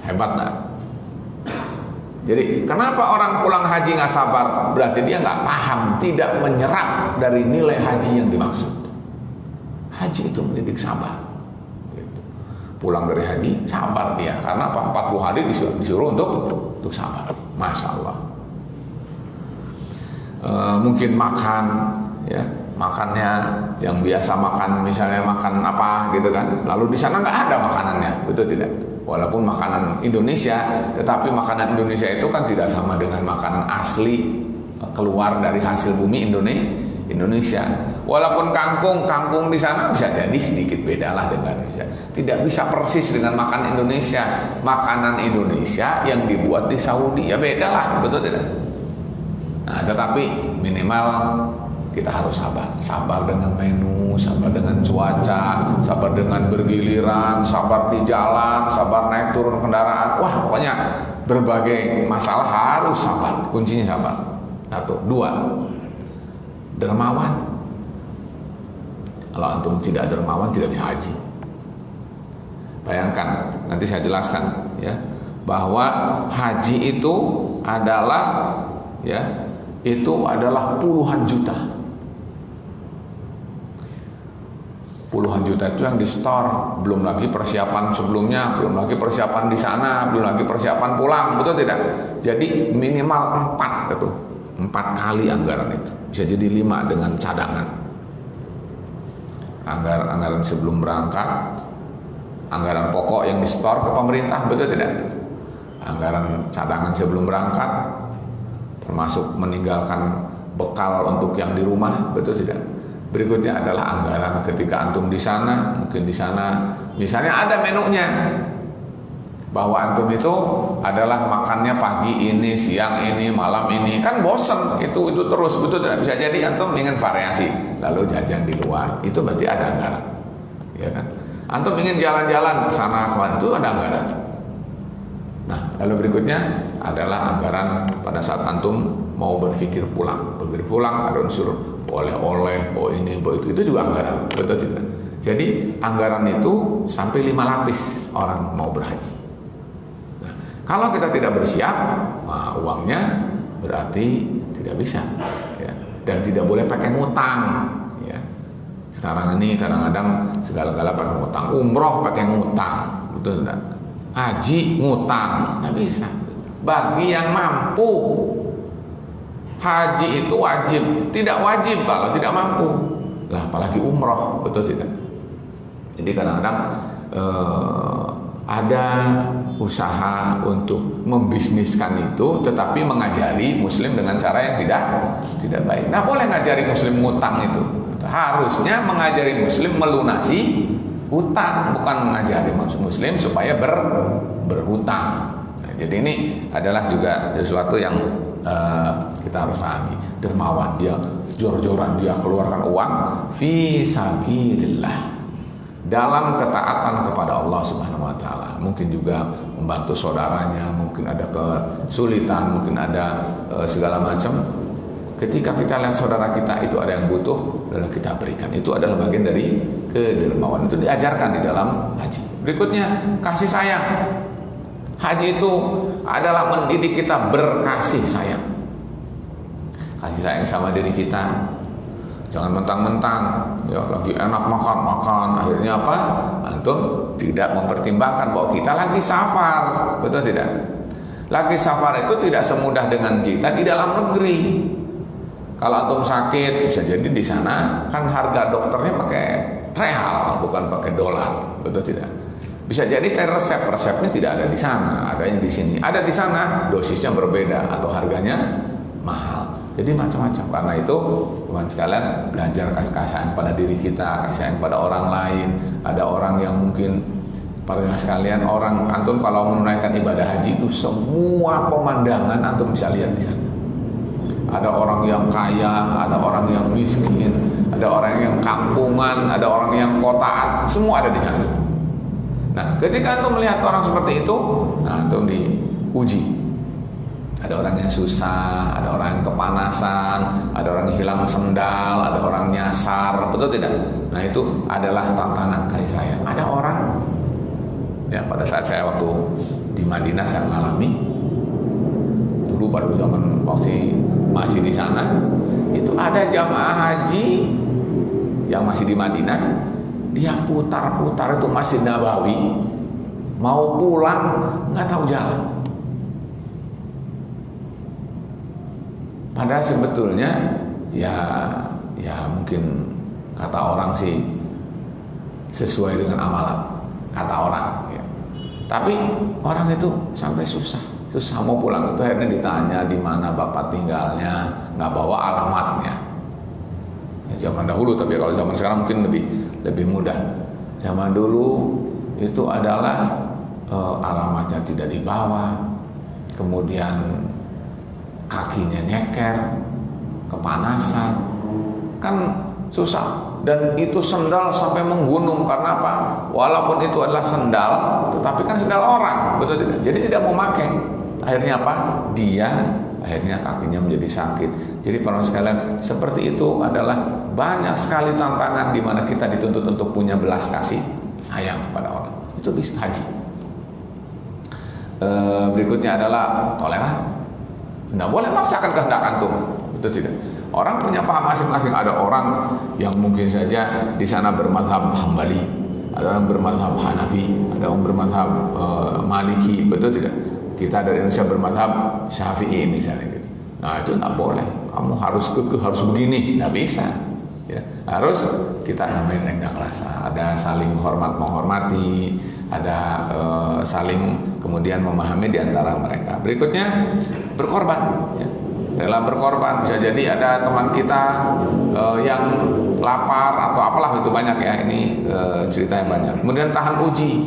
Hebat nggak? Jadi, kenapa orang pulang haji nggak sabar? Berarti dia nggak paham, tidak menyerap dari nilai haji yang dimaksud. Haji itu mendidik sabar. Pulang dari haji sabar dia, karena apa? 40 hari disuruh untuk sabar. Masya Allah. Mungkin makan, ya, makannya yang biasa makan, misalnya makan apa gitu kan, lalu di sana nggak ada makanannya, betul tidak? Walaupun makanan Indonesia, tetapi makanan Indonesia itu kan tidak sama dengan makanan asli keluar dari hasil bumi Indonesia. Walaupun kangkung di sana bisa jadi sedikit bedalah dengan Indonesia. Tidak bisa persis dengan makanan Indonesia. Makanan Indonesia yang dibuat di Saudi ya bedalah, betul tidak? Nah, tetapi minimal kita harus sabar dengan menu, sabar dengan cuaca, sabar dengan bergiliran, sabar di jalan, sabar naik turun kendaraan. Wah, pokoknya berbagai masalah harus sabar. Kuncinya sabar. 1, 2, dermawan. Kalau antum tidak dermawan tidak bisa haji. Bayangkan, nanti saya jelaskan ya, bahwa haji itu adalah puluhan juta. Puluhan juta itu yang di store, belum lagi persiapan sebelumnya, belum lagi persiapan di sana, belum lagi persiapan pulang, betul tidak? Jadi minimal 4 itu, 4 kali anggaran itu. Bisa jadi 5 dengan cadangan. Anggaran sebelum berangkat, anggaran pokok yang di store ke pemerintah, betul tidak? Anggaran cadangan sebelum berangkat, termasuk meninggalkan bekal untuk yang di rumah, betul tidak? Berikutnya adalah anggaran ketika antum di sana, mungkin di sana misalnya ada menunya, bahwa antum itu adalah makannya pagi ini, siang ini, malam ini, kan bosen itu terus, betul tidak? Bisa jadi antum ingin variasi, lalu jajan di luar, itu berarti ada anggaran, ya kan? Antum ingin jalan-jalan ke sana kemana, itu ada anggaran. Nah, lalu berikutnya adalah anggaran pada saat antum mau berpikir pulang. Ada unsur oleh-oleh, ini, itu juga anggaran, betul tidak? Jadi anggaran itu sampai 5 lapis orang mau berhaji. Nah, kalau kita tidak bersiap, nah, uangnya berarti tidak bisa, ya. Dan tidak boleh pakai ngutang, ya. Sekarang ini kadang-kadang segala-gala pakai ngutang, umroh pakai ngutang, betul tidak? Haji ngutang, nggak bisa. Bagi yang mampu. Haji itu wajib, tidak wajib kalau tidak mampu. Lah apalagi umroh, betul tidak? Jadi kadang-kadang ada usaha untuk membisniskan itu, tetapi mengajari muslim dengan cara yang tidak baik. Nah, boleh ngajari muslim ngutang itu. Harusnya mengajari muslim melunasi hutang, bukan mengajari muslim supaya berhutang. Nah, jadi ini adalah juga sesuatu yang kita harus pahami. Dermawan, dia jor-joran, dia keluarkan uang fi sabilillah dalam ketaatan kepada Allah Subhanahu wa taala. Mungkin juga membantu saudaranya, mungkin ada kesulitan, mungkin ada segala macam. Ketika kita lihat saudara kita itu ada yang butuh, lalu kita berikan. Itu adalah bagian dari kedermawan. Itu diajarkan di dalam haji. Berikutnya, kasih sayang. Haji itu adalah mendidik kita berkasih sayang. Kasih sayang sama diri kita. Jangan mentang-mentang ya lagi enak makan, akhirnya apa? Antum tidak mempertimbangkan bahwa kita lagi safar, betul tidak? Lagi safar itu tidak semudah dengan kita di dalam negeri. Kalau antum sakit, bisa jadi di sana kan harga dokternya pakai real, bukan pakai dolar, betul tidak? Bisa jadi cari resepnya tidak ada di sana, adanya di sini. Ada di sana, dosisnya berbeda atau harganya mahal. Jadi macam-macam. Karena itu, teman sekalian, belajar kasih sayang pada diri kita, kasih sayang pada orang lain. Ada orang yang mungkin, para sekalian, orang antum kalau menunaikan ibadah haji itu semua pemandangan antum bisa lihat di sana. Ada orang yang kaya, ada orang yang miskin, ada orang yang kampungan, ada orang yang kotaan, semua ada di sana. Nah, ketika antum melihat orang seperti itu, nah antum diuji. Ada orang yang susah, ada orang yang kepanasan, ada orang yang hilang sendal, ada orang nyasar, betul tidak? Nah, itu adalah tantangan kasih sayang. Ada orang, ya pada saat saya waktu di Madinah saya mengalami, dulu pada zaman waktu masih di sana, itu ada jamaah haji yang masih di Madinah, dia putar-putar itu Masjid Nabawi, mau pulang nggak tahu jalan. Padahal sebetulnya ya mungkin kata orang sih sesuai dengan amalan kata orang. Ya. Tapi orang itu sampai susah mau pulang itu akhirnya ditanya di mana bapak tinggalnya, nggak bawa alamatnya. Ya, zaman dahulu, tapi kalau zaman sekarang mungkin lebih mudah. Zaman dulu itu adalah alamatnya tidak dibawa, kemudian kakinya nyeker, kepanasan, kan susah. Dan itu sendal sampai menggunung karena apa? Walaupun itu adalah sendal, tetapi kan sendal orang, betul tidak? Jadi tidak mau pakai. Akhirnya apa? Dia akhirnya kakinya menjadi sakit. Jadi para sekalian, seperti itu adalah banyak sekali tantangan di mana kita dituntut untuk punya belas kasih sayang kepada orang. Itu bisa haji. Berikutnya adalah toleran. Nggak boleh maksakan kehendak antum, betul tidak? Orang punya paham masing-masing. Ada orang yang mungkin saja di sana bermazhab Hambali, ada orang bermazhab Hanafi, ada orang bermazhab Maliki, betul tidak? Kita dari Indonesia bermazhab Syafi'i misalnya gitu. Nah itu nggak boleh. Kamu harus harus begini, nggak bisa. Ya, harus kita namanya renggang rasa. Ada saling hormat menghormati, ada saling kemudian memahami di antara mereka. Berikutnya berkorban. Ya. Dalam berkorban bisa jadi ada teman kita yang lapar atau apalah, itu banyak ya, ini ceritanya banyak. Kemudian tahan uji,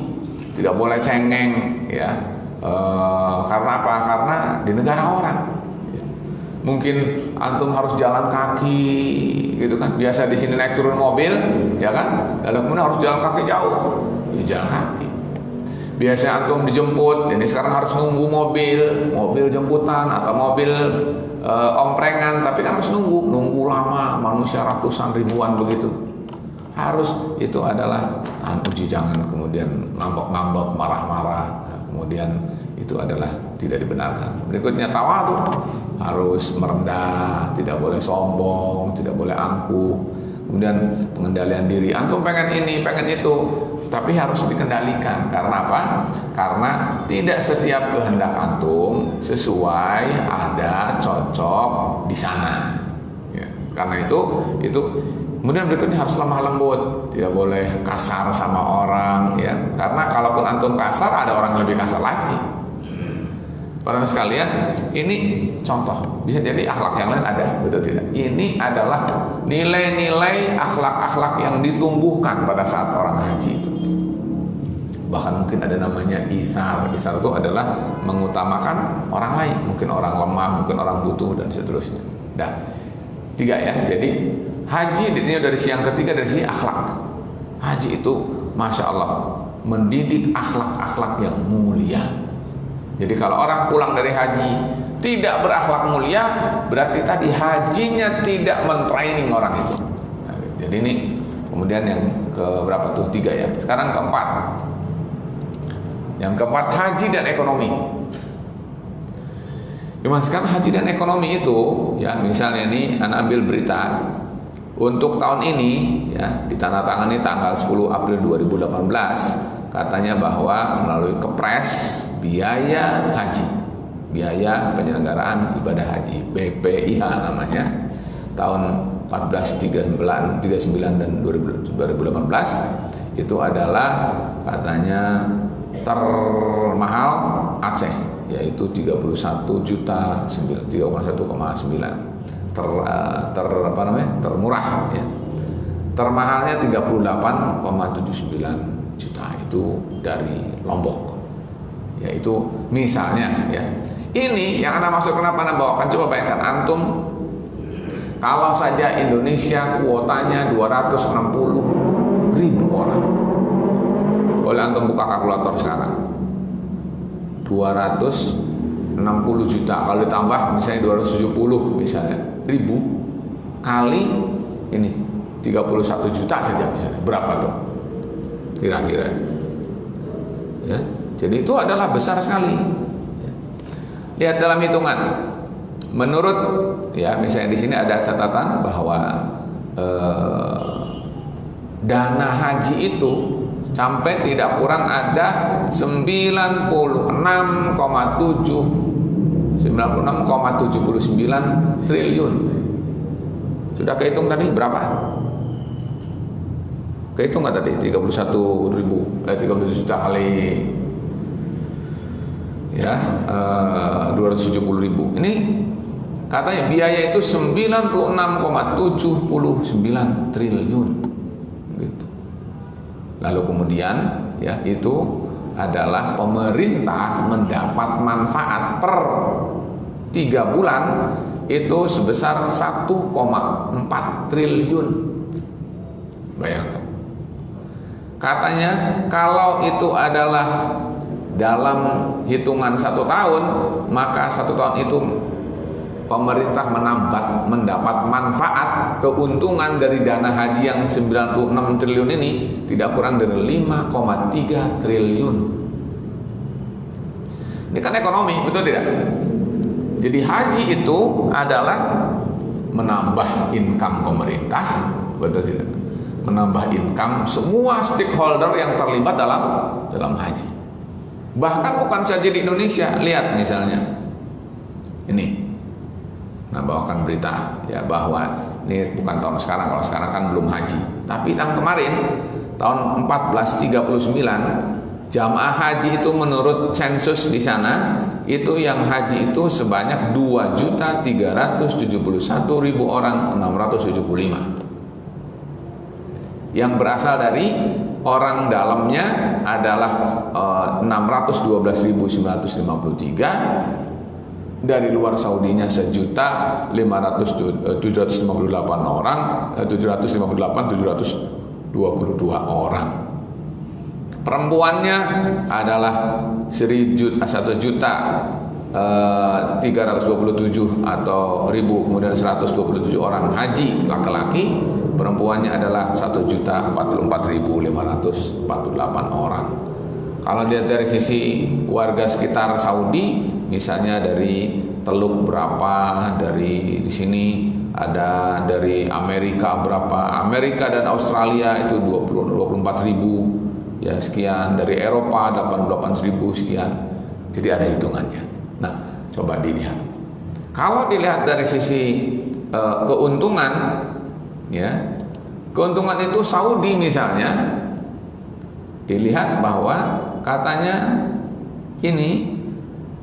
tidak boleh cengeng ya, karena apa? Karena di negara orang ya. Mungkin antum harus jalan kaki gitu kan, biasa di sini naik turun mobil ya kan, lalu kemudian harus jalan kaki jauh, ya jalan kaki. Biasa antum dijemput, ini sekarang harus nunggu mobil jemputan atau mobil omprengan, tapi kan harus nunggu lama, manusia ratusan ribuan begitu. Harus, itu adalah tahan uji, jangan kemudian ngambek-ngambek, marah-marah. Kemudian itu adalah tidak dibenarkan. Berikutnya tawadhu, harus merendah, tidak boleh sombong, tidak boleh angkuh. Kemudian pengendalian diri, antum pengen ini, pengen itu, tapi harus dikendalikan. Karena apa? Karena tidak setiap kehendak antum sesuai, ada, cocok di sana ya. Karena itu kemudian berikutnya harus lemah lembut, tidak boleh kasar sama orang ya. Karena kalaupun antum kasar, ada orang yang lebih kasar lagi. Para sekalian, ini contoh, bisa jadi akhlak yang lain ada, betul tidak? Ini adalah nilai-nilai akhlak-akhlak yang ditumbuhkan pada saat orang haji itu. Bahkan mungkin ada namanya isar. Isar itu adalah mengutamakan orang lain, mungkin orang lemah, mungkin orang butuh, dan seterusnya. Dah, 3 ya. Jadi haji ditinjau dari yang ketiga, dari sisi akhlak. Haji itu Masya Allah mendidik akhlak-akhlak yang mulia. Jadi kalau orang pulang dari haji tidak berakhlak mulia, berarti tadi hajinya tidak mentraining orang itu. Nah, jadi ini kemudian yang ke berapa tuh? 3 ya. Sekarang keempat. Yang keempat, haji dan ekonomi. Dimasukkan haji dan ekonomi itu, ya misalnya ini anak ambil berita untuk tahun ini, ya ditandatangani tanggal 10 April 2018, katanya bahwa melalui Kepres biaya haji, biaya penyelenggaraan ibadah haji BPIH namanya, tahun 1439 dan 2018 itu adalah katanya termahal Aceh, yaitu 31,9 termurah ya. Termahalnya 38,79 juta itu dari Lombok. Ya itu misalnya ya. Ini yang Anda maksud kenapa Anda bawakan, coba bayangkan antum kalau saja Indonesia kuotanya 260.000 orang. Boleh antum buka kalkulator sekarang. 260 juta kalau ditambah misalnya 270 misalnya ribu kali ini 31 juta saja misalnya, berapa tuh kira-kira ya. Jadi itu adalah besar sekali ya. Lihat dalam hitungan menurut ya, misalnya di sini ada catatan bahwa dana haji itu sampai tidak kurang ada 96,79 triliun. Sudah kehitung tadi berapa? Kehitung nggak tadi? 31 juta kali ya 270.000. Ini katanya biaya itu 96,79 triliun gitu. Lalu kemudian ya itu adalah pemerintah mendapat manfaat per 3 bulan itu sebesar 1,4 triliun. Bayangkan. Katanya kalau itu adalah dalam hitungan 1 tahun, maka 1 tahun itu pemerintah mendapat manfaat keuntungan dari dana haji yang 96 triliun ini tidak kurang dari 5,3 triliun. Ini kan ekonomi, betul tidak? Jadi haji itu adalah menambah income pemerintah, betul tidak? Menambah income semua stakeholder yang terlibat dalam haji. Bahkan bukan saja di Indonesia, lihat misalnya ini. Nah, bawakan berita ya bahwa ini bukan tahun sekarang, kalau sekarang kan belum haji, tapi tahun kemarin tahun 1439 jamaah haji itu menurut sensus di sana itu yang haji itu sebanyak 2.371.675 orang. Yang berasal dari orang dalamnya adalah 612.953. Dari luar Saudinya 1.758 orang, 722 orang. Perempuannya adalah 1.327 atau 1.000, kemudian 127 orang haji laki-laki. Perempuannya adalah 1.044.548 orang. Kalau lihat dari sisi warga sekitar Saudi, misalnya dari Teluk berapa, dari di sini ada dari Amerika berapa, Amerika dan Australia itu 24.000 ya sekian, dari Eropa 88.000 sekian. Jadi ada hitungannya. Nah, coba dilihat. Kalau dilihat dari sisi keuntungan, ya keuntungan itu Saudi misalnya, dilihat bahwa katanya ini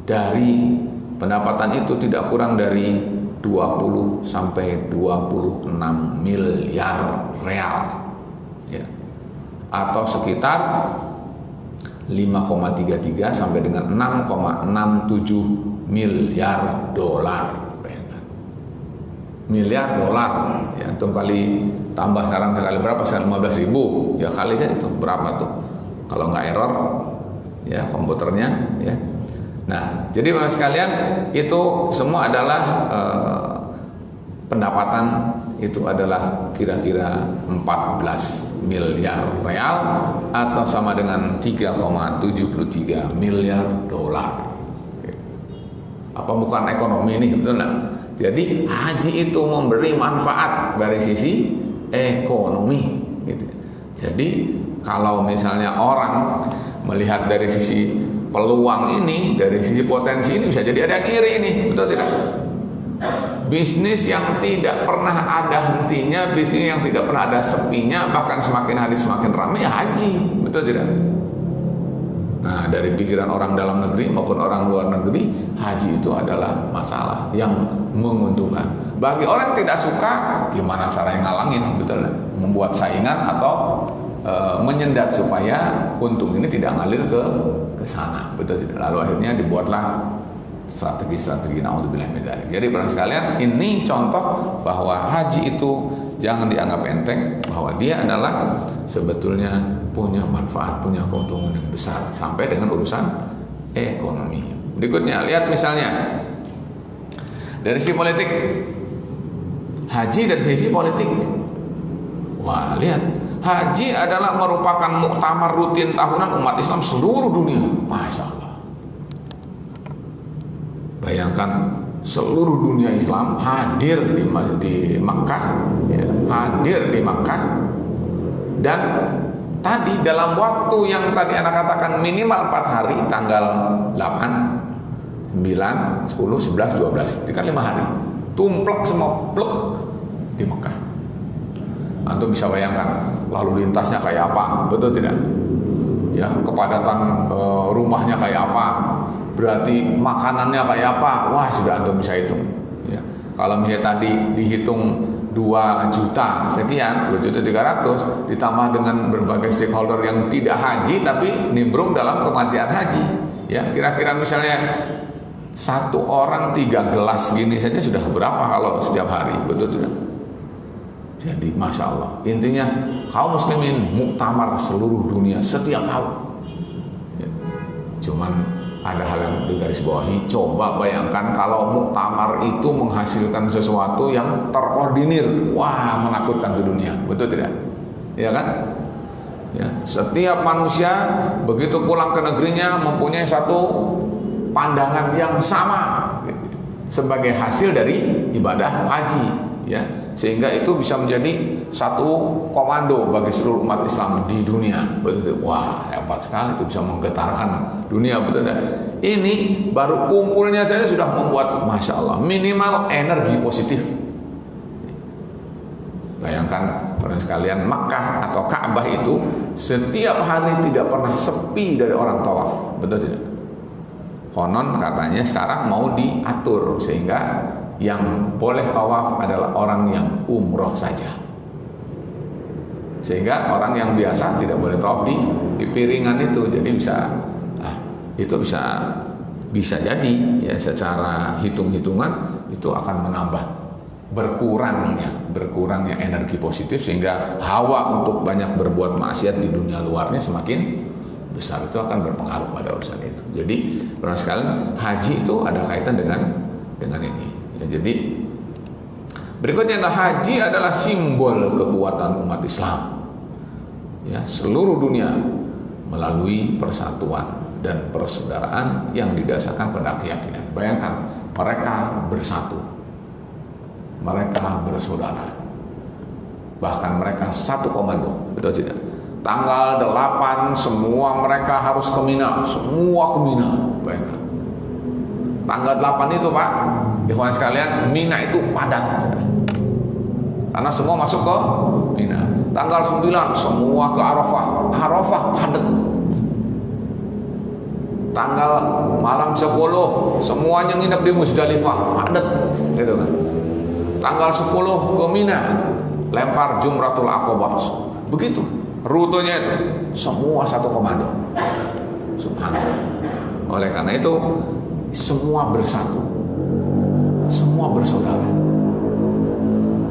dari pendapatan itu tidak kurang dari 20 sampai 26 miliar real ya. Atau sekitar 5,33 sampai dengan 6,67 miliar dolar. Miliar dolar ya, itu kali tambah sekarang kali berapa? 15.000 ya, kali saja itu berapa tuh kalau nggak error ya komputernya ya. Nah, jadi Bapak sekalian itu semua adalah pendapatan itu adalah kira-kira 14 miliar real atau sama dengan 3,73 miliar dolar. Apa bukan ekonomi ini, betul nggak? Jadi haji itu memberi manfaat dari sisi ekonomi gitu. Jadi kalau misalnya orang melihat dari sisi peluang ini, dari sisi potensi ini, bisa jadi ada yang iri ini, betul tidak? Bisnis yang tidak pernah ada hentinya, bisnis yang tidak pernah ada sepinya, bahkan semakin hari semakin ramai ya haji, betul tidak? Nah, dari pikiran orang dalam negeri maupun orang luar negeri, haji itu adalah masalah yang menguntungkan. Bagi orang yang tidak suka, gimana cara yang ngalangin, betul tidak? Membuat saingan atau menyendat supaya untung ini tidak ngalir ke sana, betul tidak? Lalu akhirnya dibuatlah strategi-strategi, naudzubillah min dzalik. Jadi barang sekalian, ini contoh bahwa haji itu jangan dianggap enteng, bahwa dia adalah sebetulnya punya manfaat, punya keuntungan yang besar sampai dengan urusan ekonomi. Berikutnya, lihat misalnya dari sisi politik, haji dari sisi politik. Wah, lihat. Haji adalah merupakan muktamar rutin tahunan umat Islam seluruh dunia. Masya Allah. Bayangkan seluruh dunia Islam hadir di Makkah, ya, hadir di Makkah, dan tadi dalam waktu yang tadi Anda katakan minimal 4 hari, tanggal 8, 9, 10, 11, 12, itu kan 5 hari, tumplek semua plek di Makkah. Antum bisa bayangkan lalu lintasnya kayak apa, betul tidak? Ya, kepadatan rumahnya kayak apa, berarti makanannya kayak apa, wah sudah antum bisa hitung. Ya, kalau misalnya tadi dihitung 2 juta sekian, 2.300.000 ditambah dengan berbagai stakeholder yang tidak haji tapi nimbrung dalam kematian haji, ya kira-kira misalnya Satu orang 3 gelas gini saja sudah berapa kalau setiap hari, betul tidak? Jadi Masya Allah, intinya kaum muslimin muktamar seluruh dunia setiap tahun ya. Cuman ada hal yang digarisbawahi, coba bayangkan kalau muktamar itu menghasilkan sesuatu yang terkoordinir, wah menakutkan ke dunia, betul tidak? Ya kan? Ya, setiap manusia begitu pulang ke negerinya mempunyai satu pandangan yang sama sebagai hasil dari ibadah haji ya, sehingga itu bisa menjadi satu komando bagi seluruh umat Islam di dunia. Betul, wah hebat sekali, itu bisa menggetarkan dunia, betul tidak? Ini baru kumpulnya saja sudah membuat Masya Allah minimal energi positif. Bayangkan para sekalian, Makkah atau Ka'bah itu setiap hari tidak pernah sepi dari orang tawaf, betul tidak? Konon katanya sekarang mau diatur sehingga yang boleh tawaf adalah orang yang umroh saja, sehingga orang yang biasa tidak boleh tawaf di piringan itu. Jadi itu bisa jadi ya, secara hitung-hitungan itu akan menambah berkurangnya energi positif, sehingga hawa untuk banyak berbuat maksiat di dunia luarnya semakin besar. Itu akan berpengaruh pada urusan itu. Jadi para sekalian, haji itu ada kaitan dengan ini ya. Jadi berikutnya adalah haji adalah simbol kekuatan umat Islam ya, seluruh dunia melalui persatuan dan persaudaraan yang didasarkan pada keyakinan. Bayangkan, mereka bersatu, mereka bersaudara, bahkan mereka satu komando, betul tidak? Tanggal 8 semua mereka harus ke Mina, semua ke Mina. Bayangkan, tanggal 8 itu Pak, ikhwan sekalian, Mina itu padat karena semua masuk ke Mina. Tanggal 9 semua ke Arafah, Arafah padat. Tanggal malam 10 semuanya nginep di Musdalifah, padat gitu kan. Tanggal 10 ke Mina, lempar Jumratul Aqabah. Begitu rutenya itu, semua satu komando. Subhanallah. Oleh karena itu semua bersatu, semua bersaudara.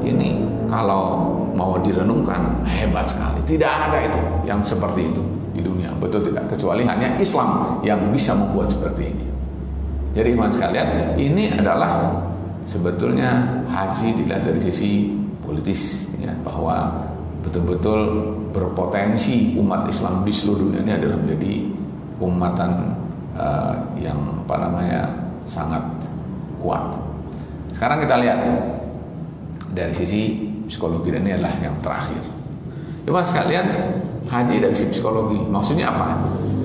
Ini kalau mau direnungkan hebat sekali. Tidak ada itu yang seperti itu di dunia, betul tidak? Kecuali hanya Islam yang bisa membuat seperti ini. Jadi iman sekalian, ini adalah sebetulnya haji dilihat dari sisi politis ya, bahwa betul-betul berpotensi umat Islam di seluruh dunia ini adalah menjadi umatan yang sangat kuat. Sekarang kita lihat dari sisi psikologi, dan ini adalah yang terakhir. Iman sekalian, haji dari sisi psikologi maksudnya apa?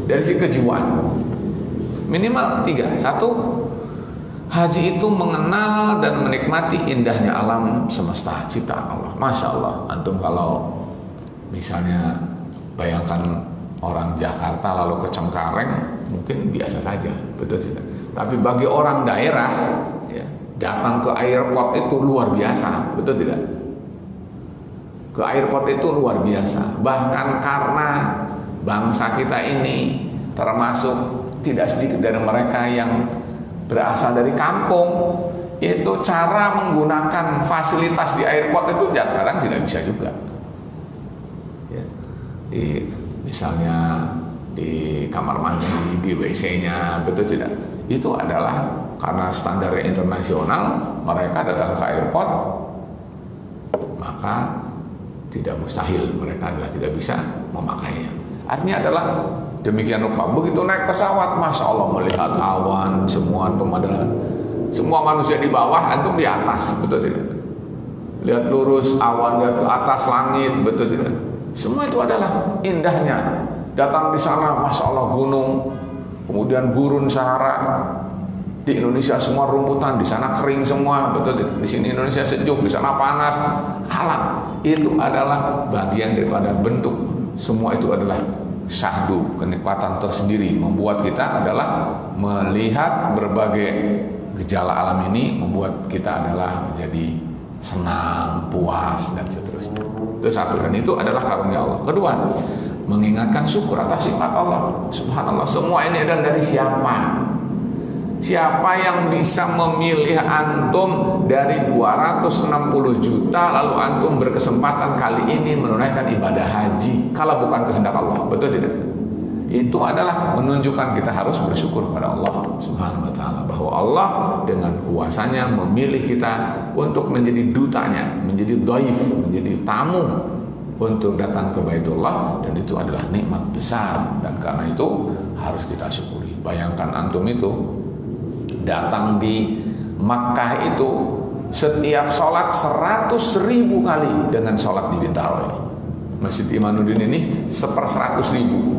Dari sisi kejiwaan minimal 3. 1, haji itu mengenal dan menikmati indahnya alam semesta ciptaan Allah. Masya Allah, antum kalau misalnya bayangkan orang Jakarta lalu ke Cengkareng mungkin biasa saja, betul tidak? Tapi bagi orang daerah ya, datang ke airport itu luar biasa, betul tidak? Ke airport itu luar biasa. Bahkan karena bangsa kita ini termasuk tidak sedikit dari mereka yang berasal dari kampung, itu cara menggunakan fasilitas di airport itu kadang tidak bisa juga ya. Misalnya di kamar mandi, di WC-nya, betul tidak? Itu adalah karena standarnya internasional, mereka datang ke airport, maka tidak mustahil mereka adalah tidak bisa memakainya. Artinya adalah demikian rupa. Begitu naik pesawat, Masya Allah, melihat awan, semua manusia di bawah, antum di atas, betul tidak? Lihat lurus awan, lihat ke atas langit, betul tidak? Semua itu adalah indahnya. Datang di sana, Masya Allah, gunung, kemudian gurun Sahara. Di Indonesia semua rumputan, di sana kering semua, betul tidak? Di sini Indonesia sejuk, di sana panas. Alam itu adalah bagian daripada bentuk. Semua itu adalah syahdu, kenikmatan tersendiri. Membuat kita adalah melihat berbagai gejala alam ini, membuat kita adalah menjadi senang, puas, dan seterusnya. Itu satu, dan itu adalah karunia Allah. Kedua, mengingatkan syukur atas nikmat Allah. Subhanallah, semua ini adalah dari siapa? Siapa yang bisa memilih antum dari 260 juta lalu antum berkesempatan kali ini menunaikan ibadah haji kalau bukan kehendak Allah? Betul tidak? Itu adalah menunjukkan kita harus bersyukur kepada Allah Subhanahu wa taala bahwa Allah dengan kuasanya memilih kita untuk menjadi dutanya, menjadi dhaif, menjadi tamu untuk datang ke Baitullah, dan itu adalah nikmat besar, dan karena itu harus kita syukuri. Bayangkan antum itu datang di Makkah itu setiap sholat 100.000 kali dengan sholat di Bintaro ini. Masjid Imanuddin ini 100.000.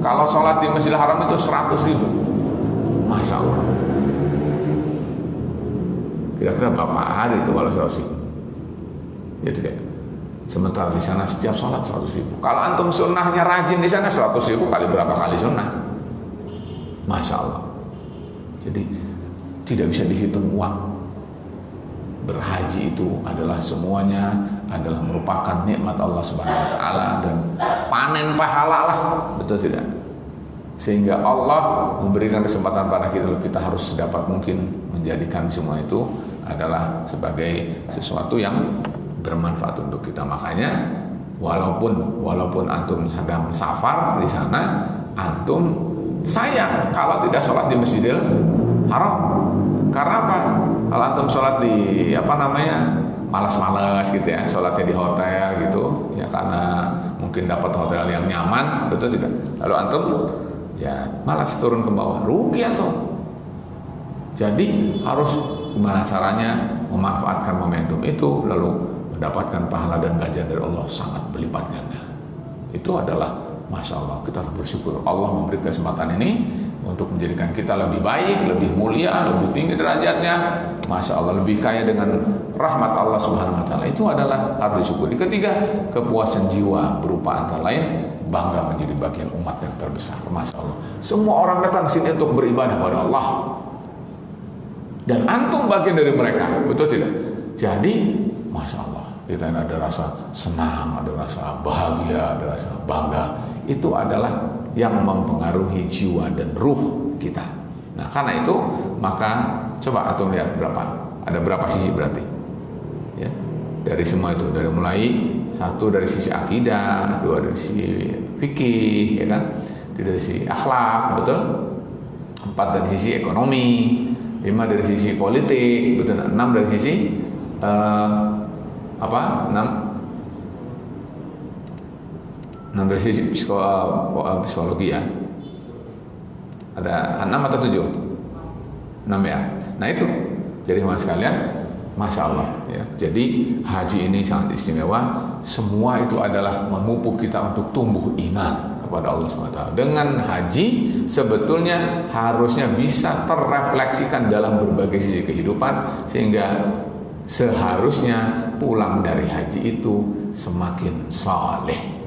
Kalau sholat di Masjidil Haram itu 100.000. Masya Allah. Kira-kira berapa hari itu kalau 100.000? Ya tidak. Sementara di sana setiap sholat 100.000. Kalau antum sunnahnya rajin di sana 100.000 kali berapa kali sunnah? Masya Allah. Jadi tidak bisa dihitung uang. Berhaji itu adalah semuanya adalah merupakan nikmat Allah Subhanahu wa taala dan panen pahala lah, betul tidak? Sehingga Allah memberikan kesempatan pada kita harus sedapat mungkin menjadikan semua itu adalah sebagai sesuatu yang bermanfaat untuk kita. Makanya walaupun antum sedang safar di sana, antum sayang kalau tidak sholat di Masjidil Haram. Karena apa? Kalau antum sholat di malas-malas gitu ya, sholatnya di hotel gitu ya, karena mungkin dapat hotel yang nyaman, betul tidak? Lalu antum ya malas turun ke bawah, rugi antum. Jadi harus gimana caranya memanfaatkan momentum itu lalu mendapatkan pahala dan ganjaran dari Allah sangat berlipat ganda. Itu adalah Masya Allah, kita harus bersyukur Allah memberi kesempatan ini untuk menjadikan kita lebih baik, lebih mulia, lebih tinggi derajatnya. Masya Allah, lebih kaya dengan rahmat Allah Subhanahu wa taala. Itu adalah harus disyukuri. Ketiga, kepuasan jiwa berupa antara lain bangga menjadi bagian umat yang terbesar. Masya Allah, semua orang datang ke sini untuk beribadah kepada Allah, dan antum bagian dari mereka, betul tidak? Jadi Masya Allah, kita ada rasa senang, ada rasa bahagia, ada rasa bangga. Itu adalah yang mempengaruhi jiwa dan ruh kita. Nah, karena itu maka coba antum lihat ada berapa sisi berarti ya, dari semua itu, dari mulai satu dari sisi akidah, dua dari sisi fikih ya kan, tiga dari sisi akhlak, betul, empat dari sisi ekonomi, lima dari sisi politik, betul, enam dari sisi enam dari sisi psikologi ya. Ada 6 atau 7? 6 ya. Nah itu, jadi teman sekalian, Masya Allah ya. Jadi haji ini sangat istimewa. Semua itu adalah memupuk kita untuk tumbuh iman kepada Allah SWT. Dengan haji sebetulnya harusnya bisa terrefleksikan dalam berbagai sisi kehidupan, sehingga seharusnya pulang dari haji itu semakin saleh.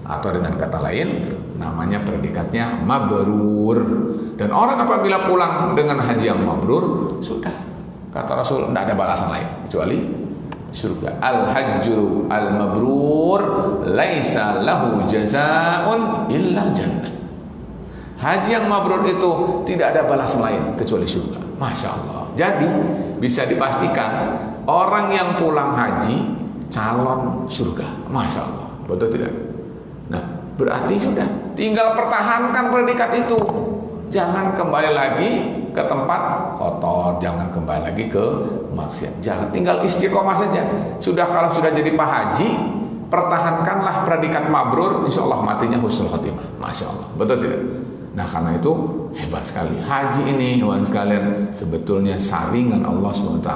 Atau dengan kata lain namanya predikatnya mabrur. Dan orang apabila pulang dengan haji yang mabrur, sudah, kata Rasul, tidak ada balasan lain kecuali surga. Al-hajjul al-mabrur laisa lahu jazaa'un illa jannah. Haji yang mabrur itu tidak ada balasan lain kecuali surga. Masya Allah. Jadi bisa dipastikan orang yang pulang haji calon surga. Masya Allah. Betul tidak? Nah, berarti sudah tinggal pertahankan predikat itu. Jangan kembali lagi ke tempat kotor, jangan kembali lagi ke maksiat. Jangan, tinggal istiqomah saja. Kalau sudah jadi Pak Haji, pertahankanlah predikat mabrur, insya Allah matinya husnul khotimah. Masya Allah, betul tidak? Nah, karena itu hebat sekali haji ini, kawan sekalian, sebetulnya saringan Allah SWT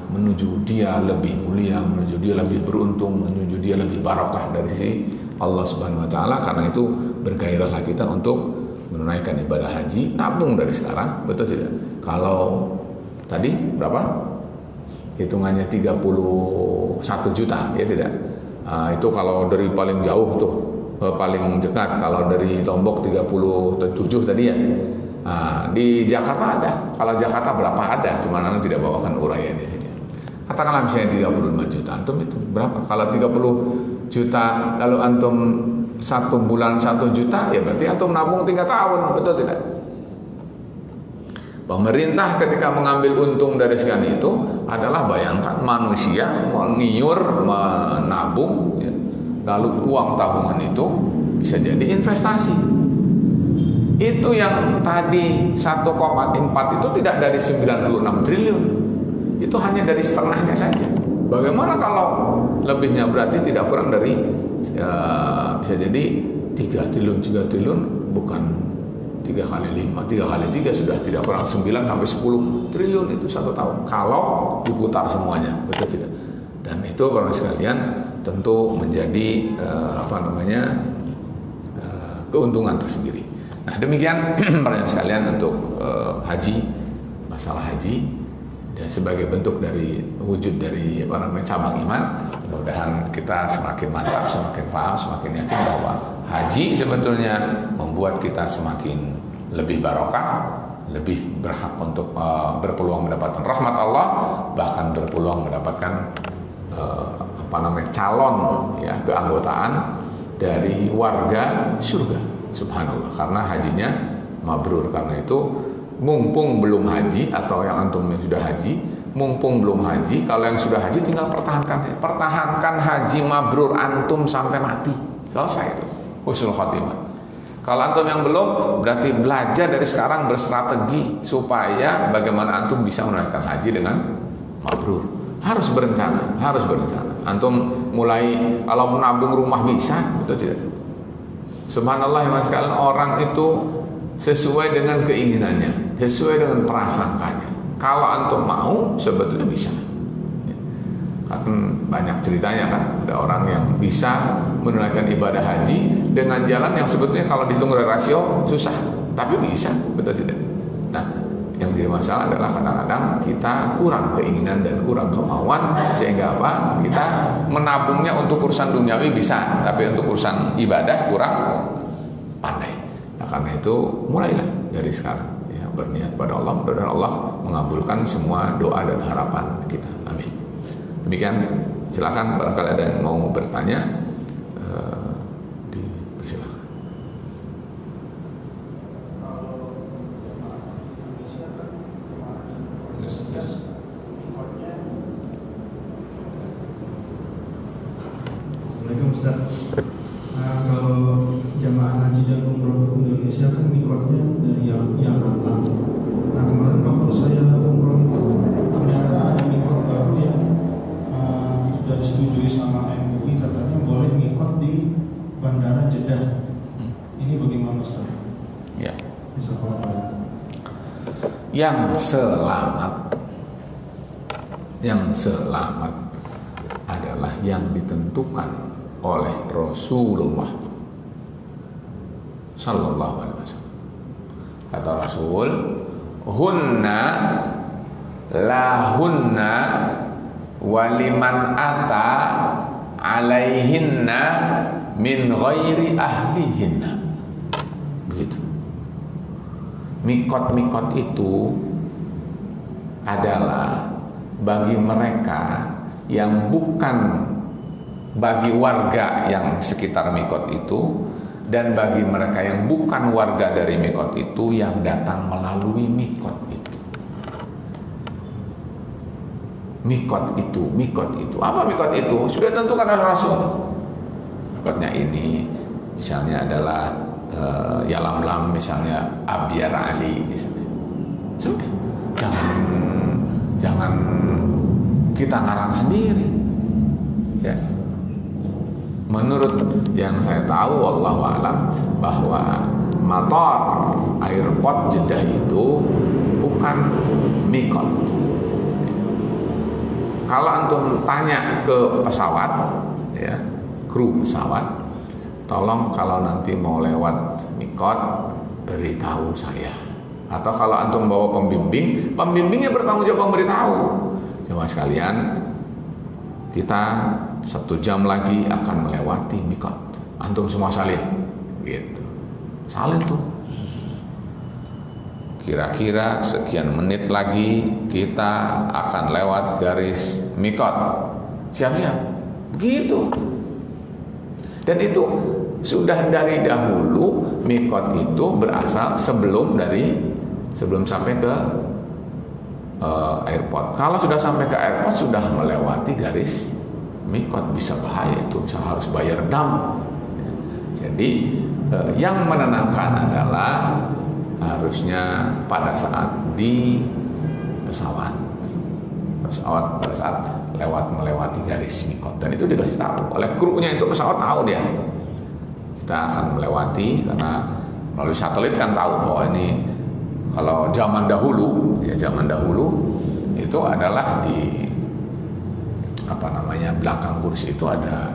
menuju dia lebih mulia, menuju dia lebih beruntung, menuju dia lebih barokah dari sisi Allah Subhanahu wa taala. Karena itu bergairahlah kita untuk menunaikan ibadah haji, nabung dari sekarang, betul tidak? Kalau tadi berapa? Hitungannya 31 juta, ya tidak? Itu kalau dari paling jauh tuh, paling dekat. Kalau dari Lombok 37 tadi ya. Di Jakarta ada. Kalau Jakarta berapa ada? Cuma anda tidak bawakan uraiannya saja. Katakanlah misalnya 35 juta, antum itu berapa? Kalau 30 juta lalu antum 1 bulan 1 juta, ya berarti antum nabung 3 tahun, betul tidak? Pemerintah ketika mengambil untung dari sekian itu adalah bayangkan manusia mengiur, menabung, ya. Lalu uang tabungan itu bisa jadi investasi. Itu yang tadi 1,4 itu tidak dari 96 triliun. Itu hanya dari setengahnya saja. Bagaimana kalau lebihnya? Berarti tidak kurang dari bisa jadi 3 triliun, bukan 3 kali 5, 3 kali 3 sudah tidak kurang 9 sampai 10 triliun itu 1 tahun kalau diputar semuanya, betul tidak? Dan itu para sekalian tentu menjadi keuntungan tersendiri. Nah, demikian para sekalian untuk haji, masalah haji, dan sebagai bentuk dari wujud dari cabang iman. Mudah-mudahan kita semakin mantap, semakin paham, semakin yakin bahwa haji sebetulnya membuat kita semakin lebih barokah, lebih berhak untuk berpeluang mendapatkan rahmat Allah, bahkan berpeluang mendapatkan calon ya keanggotaan dari warga surga. Subhanallah, karena hajinya mabrur. Karena itu mumpung belum haji, atau yang antum yang sudah haji, mumpung belum haji, kalau yang sudah haji tinggal pertahankan haji mabrur antum sampai mati, selesai itu husnul khotimah. Kalau antum yang belum, berarti belajar dari sekarang berstrategi supaya bagaimana antum bisa menunaikan haji dengan mabrur. Harus berencana. Antum mulai, kalau menabung rumah bisa, betul tidak? Subhanallah ya sekalian, orang itu sesuai dengan keinginannya, sesuai dengan prasangkanya. Kalau antum mau, sebetulnya bisa. Kan banyak ceritanya kan, ada orang yang bisa menunaikan ibadah haji dengan jalan yang sebetulnya kalau dihitung dari rasio susah, tapi bisa, betul tidak? Nah, yang jadi masalah adalah kadang-kadang kita kurang keinginan dan kurang kemauan, sehingga apa? Kita menabungnya untuk urusan duniawi bisa, tapi untuk urusan ibadah kurang pandai. Nah, karena itu mulailah dari sekarang ya, berniat pada Allah, mudah-mudahan Allah mengabulkan semua doa dan harapan kita. Amin. Demikian, silakan barangkali ada yang mau bertanya, dipersilakan. Assalamualaikum Ustaz. Kalau jamaah haji dan umroh Indonesia kan mikotnya dari yang Alam. Nah, kemarin waktu saya umroh itu ternyata ada mikot baru yang sudah disetujui sama MUI, katanya boleh mikot di Bandara Jeddah. Ini bagaimana Ustaz? Ya. Bisa Yang selamat adalah yang ditentukan oleh Rasulullah Sallallahu Alaihi Wasallam. Kata Rasul, hunna lahunna waliman ata alaihinna min ghairi ahlihinna. Begitu. Mikot-mikot itu adalah bagi mereka yang bukan, bagi warga yang sekitar mikot itu, dan bagi mereka yang bukan warga dari mikot itu yang datang melalui mikot itu. Mikot itu apa? Mikot itu sudah tentukan oleh Rasul. Mikotnya ini misalnya adalah Yalamlam, misalnya Abyar Ali misalnya. Sudah, jangan kita ngarang sendiri ya. Menurut yang saya tahu, wallahu alam, bahwa mator airport Jeddah itu bukan mikot. Kalau antum tanya ke pesawat ya, kru pesawat, tolong kalau nanti mau lewat mikot beritahu saya. Atau kalau antum bawa pembimbingnya bertanggung jawab memberitahu. Jemaah sekalian, kita 1 jam lagi akan melewati mikot. Antum semua salin, gitu. Salin tuh. Kira-kira sekian menit lagi kita akan lewat garis mikot. Siap-siap. Begitu. Dan itu sudah dari dahulu, mikot itu berasal sebelum sebelum sampai ke airport. Kalau sudah sampai ke airport sudah melewati garis mikot, bisa bahaya itu, bisa harus bayar dam. Jadi yang menenangkan adalah harusnya pada saat di pesawat pada saat melewati garis mikot, dan itu dikasih tahu oleh krunya, itu pesawat tahu dia kita akan melewati, karena melalui satelit kan tahu bahwa ini. Kalau zaman dahulu itu adalah di belakang kursi itu ada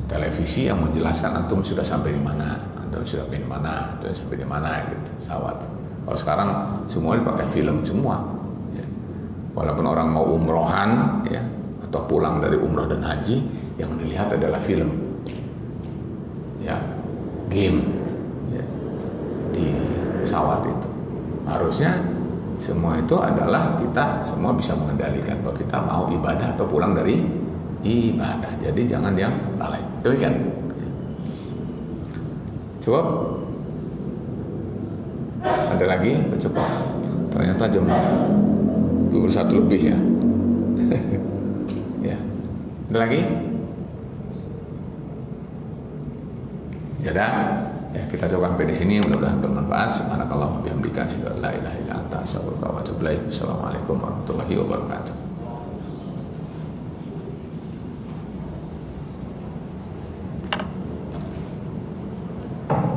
televisi yang menjelaskan antum sudah sampai di mana, antum sudah sampai di mana gitu pesawat. Kalau sekarang semua dipakai film semua. Ya. Walaupun orang mau umrohan ya atau pulang dari umroh dan haji, yang dilihat adalah film. Ya, game ya, di pesawat itu. Harusnya semua itu adalah kita semua bisa mengendalikan bahwa kita mau ibadah atau pulang dari ibadah. Jadi jangan yang lalai. Demikian. Cukup? Ada lagi? Cukup. Ternyata jam 21 lebih ya. Ya. Ada lagi? Ya dah. Ya, kita coba sampai di sini, mudah-mudahan bermanfaat. Subhanakallahumma bihamdika asyhadu an la ilaha illa anta astaghfiruka wa atubu ilaik. Assalamualaikum warahmatullahi wabarakatuh.